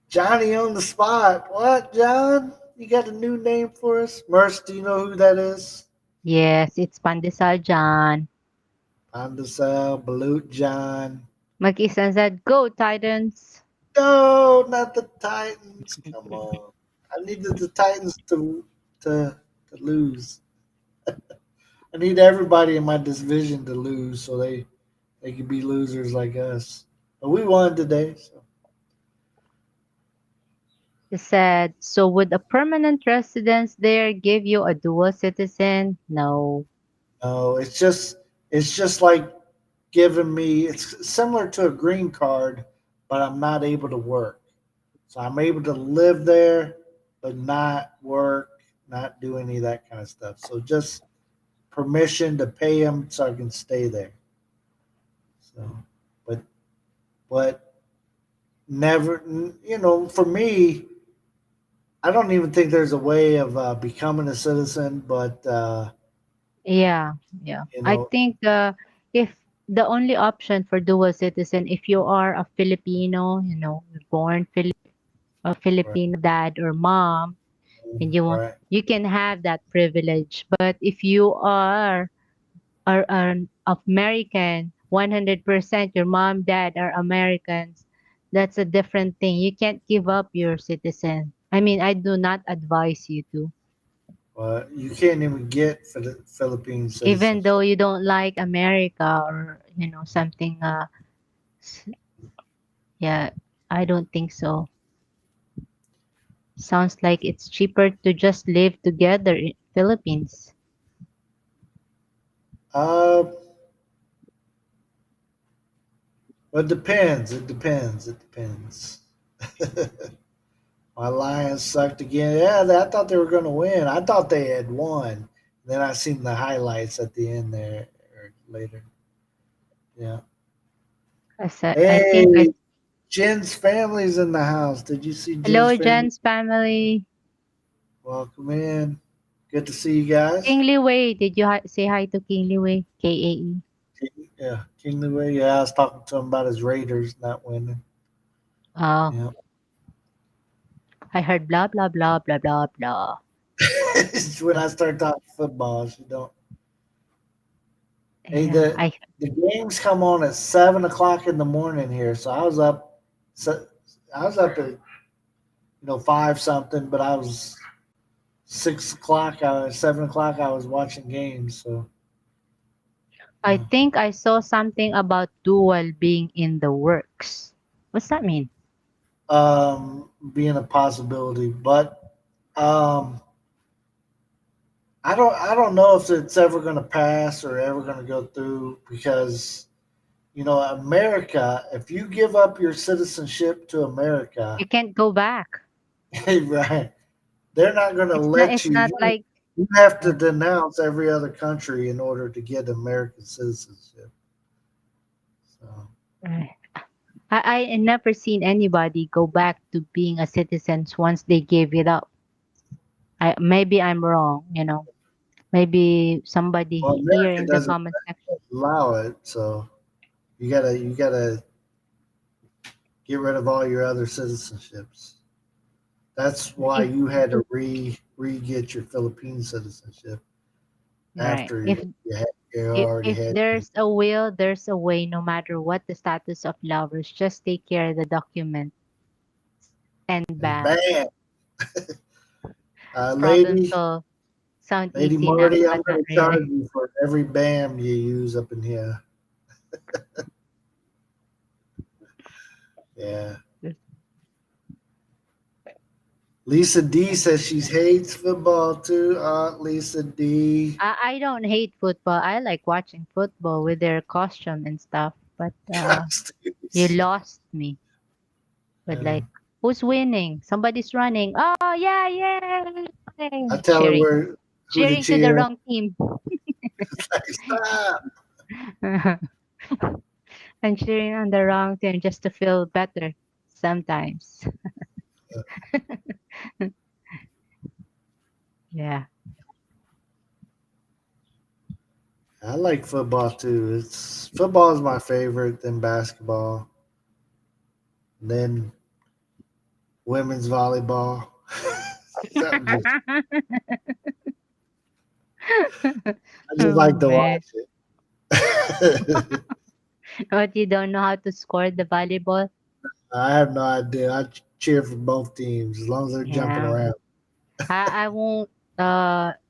Johnny on the spot. What, John? You got a new name for us? Merce, do you know who that is? Yes, it's Pandesal John. Pandesal, Balut John. Mag-isa said, Go, Titans. No, not the Titans. Come on. I needed the Titans to lose. I need everybody in my division to lose so they could be losers like us. But we won today. So He said, So would a permanent residence there give you a dual citizen? No. No, it's just like giving me. It's similar to a green card, but I'm not able to work. So I'm able to live there, but not work, not do any of that kind of stuff. So just permission to pay them so I can stay there. So, but but never, for me, I don't even think there's a way of becoming a citizen. But Yeah, yeah. you I know, think if the only option for dual citizen, if you are a Filipino, born a right, Filipino dad or mom, and right. you can have that privilege. But if you are an American, 100%, your mom, dad are Americans, that's a different thing. You can't give up your citizen. I mean, I do not advise you to. You can't even get for the Philippine Even though citizenship. you don't like America or, something, s- yeah, I don't think so. Sounds like it's cheaper to just live together in Philippines. Uh, but it depends. It depends. It depends. My Lions sucked again. Yeah, I thought they were going to win. I thought they had won. Then I seen the highlights at the end there or later. Yeah. I think I Hey, Jen's family's in the house. Did you see Jen's Hello, family? Jen's family. Welcome in. Good to see you guys. Kingly Way. Did you say hi to Kingly Way? KAE. Yeah, King Louis. Yeah, I was talking to him about his Raiders not winning. Oh, Yeah. I heard blah blah blah blah blah blah. When I start talking football, she don't. Hey, Yeah, the games come on at 7 o'clock in the morning here, so I was up. So I was up at 5 something, but I was 6 o'clock. 7 o'clock. I was watching games. So I yeah. think I saw something about dual being in the works. What's that mean? Being a possibility, but um, I don't know if it's ever going to pass or ever going to go through because America. If you give up your citizenship to America, You can't go back. right? They're not going to It's not. let It's you. not like. You have to Yeah. denounce every other country in order to get American citizenship. So, Right. I never seen anybody go back to being a citizen once they gave it up. Maybe I'm wrong. Maybe somebody well, here America in the doesn't comment section. allow it, so you gotta get rid of all your other citizenships. That's why If you had to re get your Philippine citizenship right. after If you if already if had there's a will, there's a way. No matter what the status of lovers, just take care of the document and and bam, bam, problem lady, solved. Sound Lady easy enough, Marty, I'm but not gonna charge really. you for every bam you use up in here. Yeah. Lisa D says she hates football too. Lisa D. I don't hate football. I like watching football with their costume and stuff. But you Costumes. lost me with Uh, like, who's winning? Somebody's running. Oh yeah, I yeah, tell her cheering, who to cheering to the cheer. wrong team. It's like, stop. I'm cheering on the wrong team just to feel better sometimes. Yeah. I like football too. It's football is my favorite, then basketball, then women's volleyball. I'm just, I just Oh like to man. watch it. But you don't know how to score the volleyball? I have no idea. I cheer for both teams as long as they're jumping Yeah. around. I won't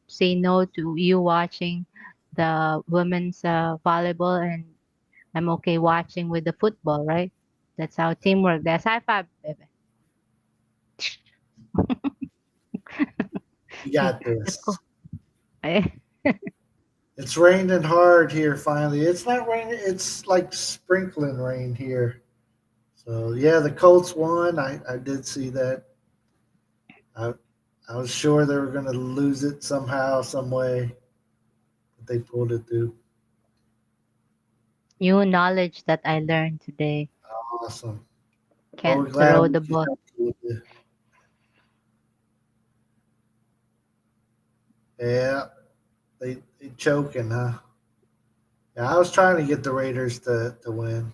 say no to you watching the women's volleyball, and I'm okay watching with the football, right? That's how teamwork. That's high five, baby. You got Let's go. this. It's raining hard here finally. It's not raining, it's like sprinkling rain here. So yeah, the Colts won. I did see that. I I was sure they were gonna lose it somehow, some way, but they pulled it through. New knowledge that I learned today. Awesome. Well, Can't we're glad throw we the could ball. help you with it. Yeah, they choking, huh? Yeah, I was trying to get the Raiders to win.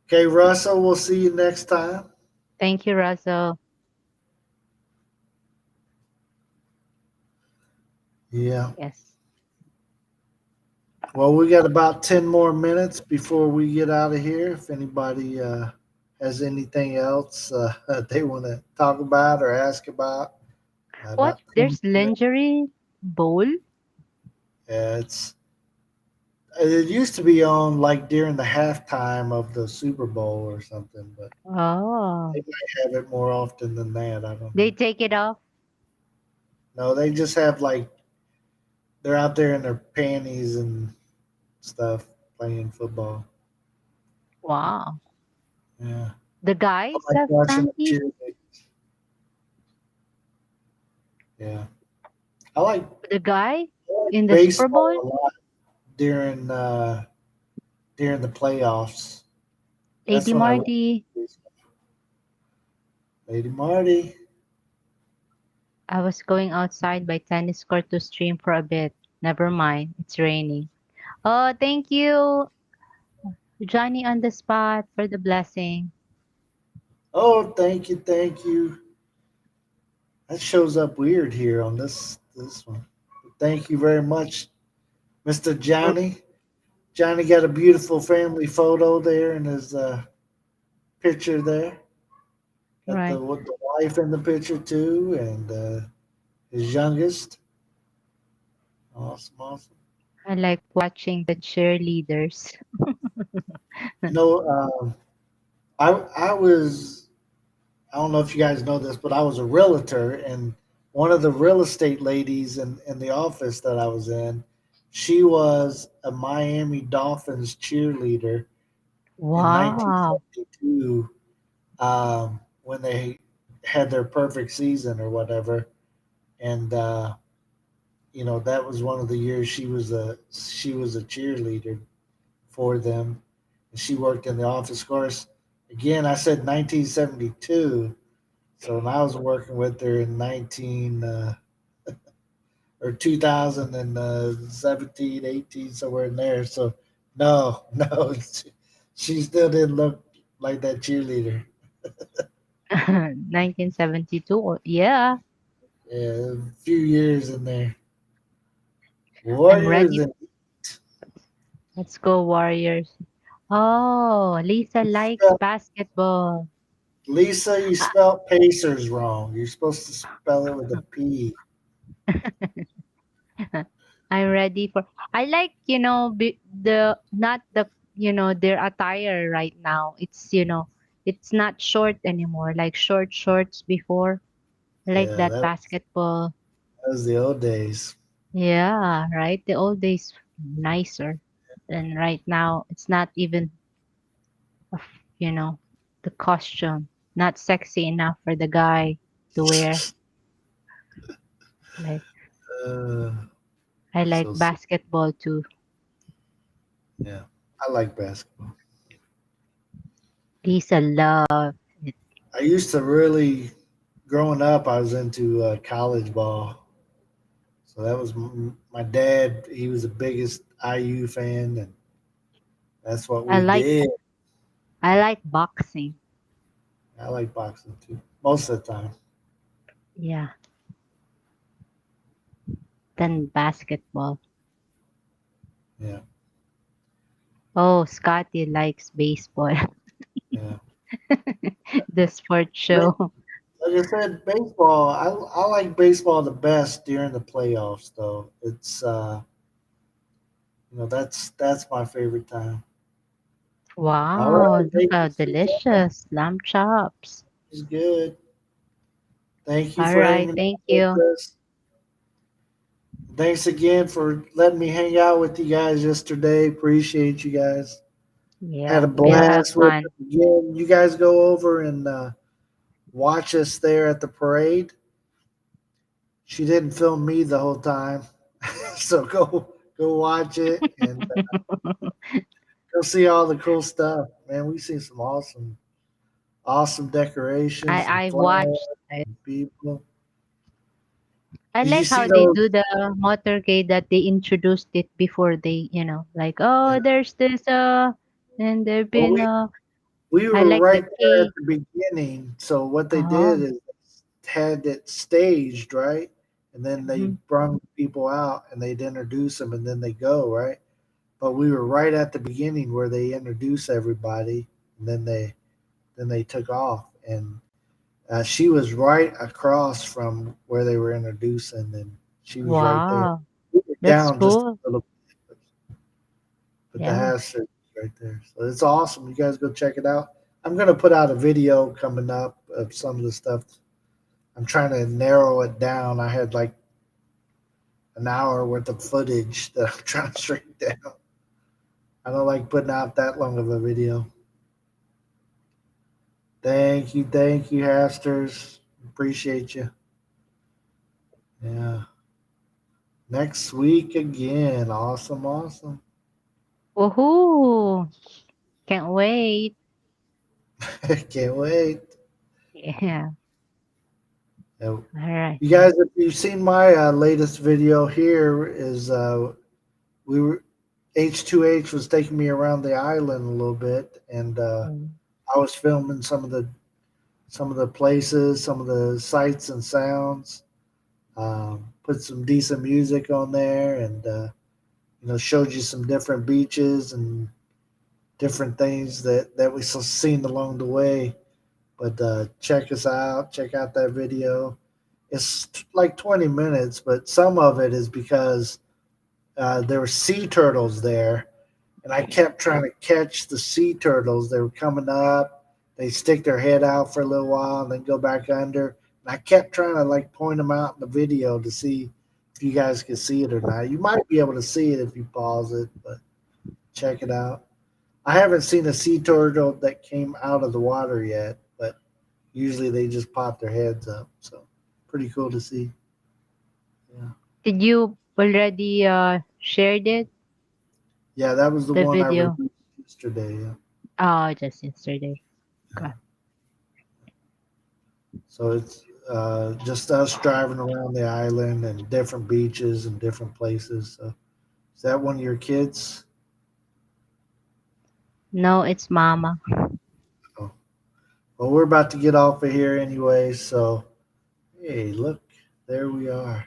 Okay, Russell, we'll see you next time. Thank you, Russell. Yeah. Yes. Well, we got about 10 more minutes before we get out of here. If anybody has anything else they want to talk about or ask about, What? about 10 There's minutes. lingerie bowl? Yeah, it used to be on like during the halftime of the Super Bowl or something, but Oh. they might have it more often than that. I don't They know. take it off? No, they just have like they're out there in their panties and stuff playing football. Wow. Yeah, The I guys like have watching the panties? cheerleading. Yeah, I like The guy in the Super baseball Bowl? a lot during during the playoffs. That's Lady when I like Marty, baseball. Lady Marty. I was going outside by tennis court to stream for a bit. Never mind, it's raining. Oh, thank you, Johnny on the spot for the blessing. Oh, thank you, thank you. That shows up weird here on this one. Thank you very much, Mr. R- Johnny. Johnny got a beautiful family photo there in his picture there. Got Right. the wife in the picture too, and his youngest. Awesome, awesome. I like watching the cheerleaders. You know, I was I don't know if you guys know this, but I was a realtor, and one of the real estate ladies in the office that I was in, she was a Miami Dolphins cheerleader in Wow. 1972 when they had their perfect season or whatever, and you know that was one of the years she was a cheerleader for them, and she worked in the office. Of course, again, I said 1972. So when I was working with her in 19 or 2017, 18, somewhere in there. So no, no, she still didn't look like that cheerleader. 1972. Yeah, Yeah, a few years in there. I'm Warriors ready. and Let's go, Warriors. Oh, Lisa likes spell, basketball. Lisa, you I, spelled Pacers wrong. You're supposed to spell it with a P. I'm ready for. I like, the not the, their attire right now. It's not short anymore, like short shorts before. I like Yeah, that that basketball. was the old days. Yeah, right. The old days nicer. And right now, it's not even, you know, the costume, not sexy enough for the guy to wear. Like, Uh, I like so basketball too. yeah, I like basketball. Lisa love it. I used to really, growing up, I was into college ball. So that was my dad. He was the biggest IU fan, and that's what I we like did. I like boxing. I like boxing too, most of the time. Yeah, than basketball. Yeah, Oh, Scotty likes baseball. yeah. The sports Like, show. like I said, baseball. I like baseball the best during the playoffs, though. It's that's my favorite time. All Wow, right, look thank how you, Suzanne. delicious. Lamb chops. It's good. Thank you All for right, hanging thank out with you. us. Thanks again for letting me hang out with you guys yesterday. Appreciate you guys. Had a Yeah, we'll have blast with fun. it again. You guys go over and watch us there at the parade. She didn't film me the whole time, so go watch it and go see all the cool stuff. Man, we see some awesome decorations, some I flags, watched it. and people. I Did you like see how they those? do the motorcade that they introduced it before they, like, oh, there's this, and there Well, been, we I were like the right there at cake. the beginning. So what they did Oh, is had it staged, right? And then they mhm. brung people out and they'd introduce them and then they go, right? But we were right at the beginning where they introduce everybody and then they took off and she was right across from where they were introducing and she was right there. Wow, We were that's down just cool. a little bit, but the Yeah. hashtag is right there. So it's awesome. You guys go check it out. I'm gonna put out a video coming up of some of the stuff. I'm trying to narrow it down. I had like an hour worth of footage that I'm trying to shrink down. I don't like putting out that long of a video. Thank you, Hasters. Appreciate you. Yeah. Next week again. Awesome. Woohoo! Can't wait. Can't wait. Yeah. Yeah. All right. You guys, if you've seen my latest video here, is we were H2H was taking me around the island a little bit, and Mm. I was filming some of the places, some of the sights and sounds. Put some decent music on there, and showed you some different beaches and different things that we seen along the way. But check us out. Check out that video. It's like 20 minutes, but some of it is because there were sea turtles there, and I kept trying to catch the sea turtles. They were coming up. They stick their head out for a little while and then go back under. And I kept trying to like point them out in the video to see if you guys could see it or not. You might be able to see it if you pause it, but check it out. I haven't seen a sea turtle that came out of the water yet, but usually they just pop their heads up. So pretty cool to see. Yeah. Did you already shared it, Yeah, that was the the one I video? released yesterday. Yeah. Oh, just yesterday. Yeah. Okay. So it's just us driving around the island and different beaches and different places. So is that one of your kids? No, it's Mama. Oh. Well, we're about to get off of here anyway. So, hey, look, there we are.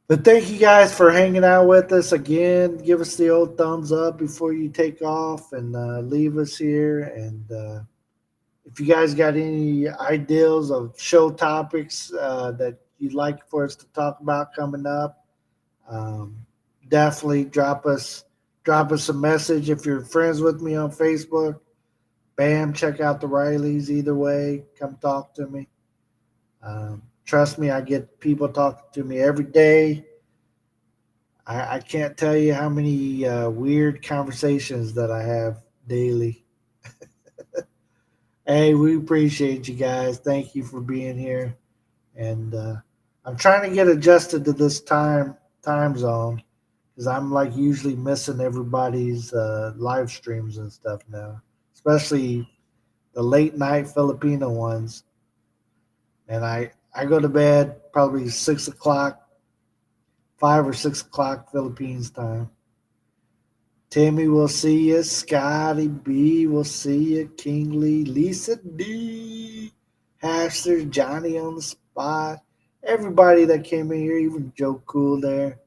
But thank you guys for hanging out with us again. Give us the old thumbs up before you take off and leave us here. And if you guys got any ideas of show topics that you'd like for us to talk about coming up, um, definitely drop us a message. If you're friends with me on Facebook, bam, check out the Rileys. Either way, come talk to me. Trust me, I get people talking to me every day. I can't tell you how many weird conversations that I have daily. Hey, we appreciate you guys. Thank you for being here. And I'm trying to get adjusted to this time zone because I'm like usually missing everybody's live streams and stuff now, especially the late night Filipino ones. And I go to bed probably 6 o'clock, 5 or 6 o'clock Philippines time. Timmy will see you. Scotty B will see you. Kingly, Lisa D, Hasters, Johnny on the spot. Everybody that came in here, even Joe Cool there.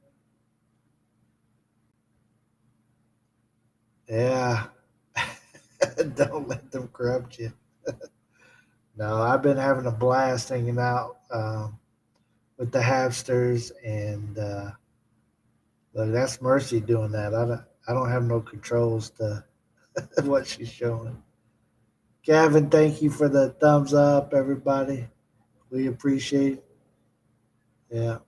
Yeah. Don't let them corrupt you. No, I've been having a blast hanging out with the Hasters, and look, that's Mercy doing that. I don't have no controls to what she's showing. Gavin, thank you for the thumbs up, everybody. We appreciate it. Yeah.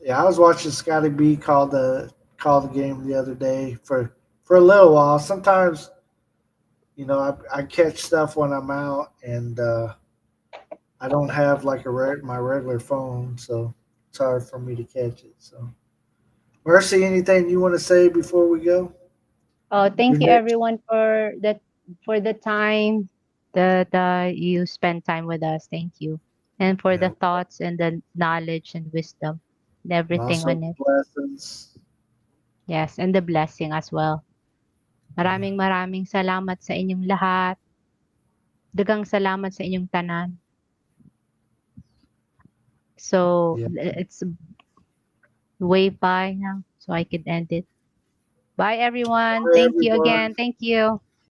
Yeah, I was watching Scotty B call the game the other day for a little while. Sometimes I catch stuff when I'm out, and I don't have like my regular phone, so it's hard for me to catch it. So, Mercy, anything you want to say before we go? Oh, Your thank you next, everyone for the time that you spend time with us. Thank you. And for the yeah, thoughts and the knowledge and wisdom and and everything also on it. blessings. Yes, and the blessing as well. Yeah, Maraming salamat sa inyong lahat. Daghang salamat sa inyong tanan. So yeah. it's way by now, so I could end it. Bye everyone. Bye, Thank you everyone. again. Thank you.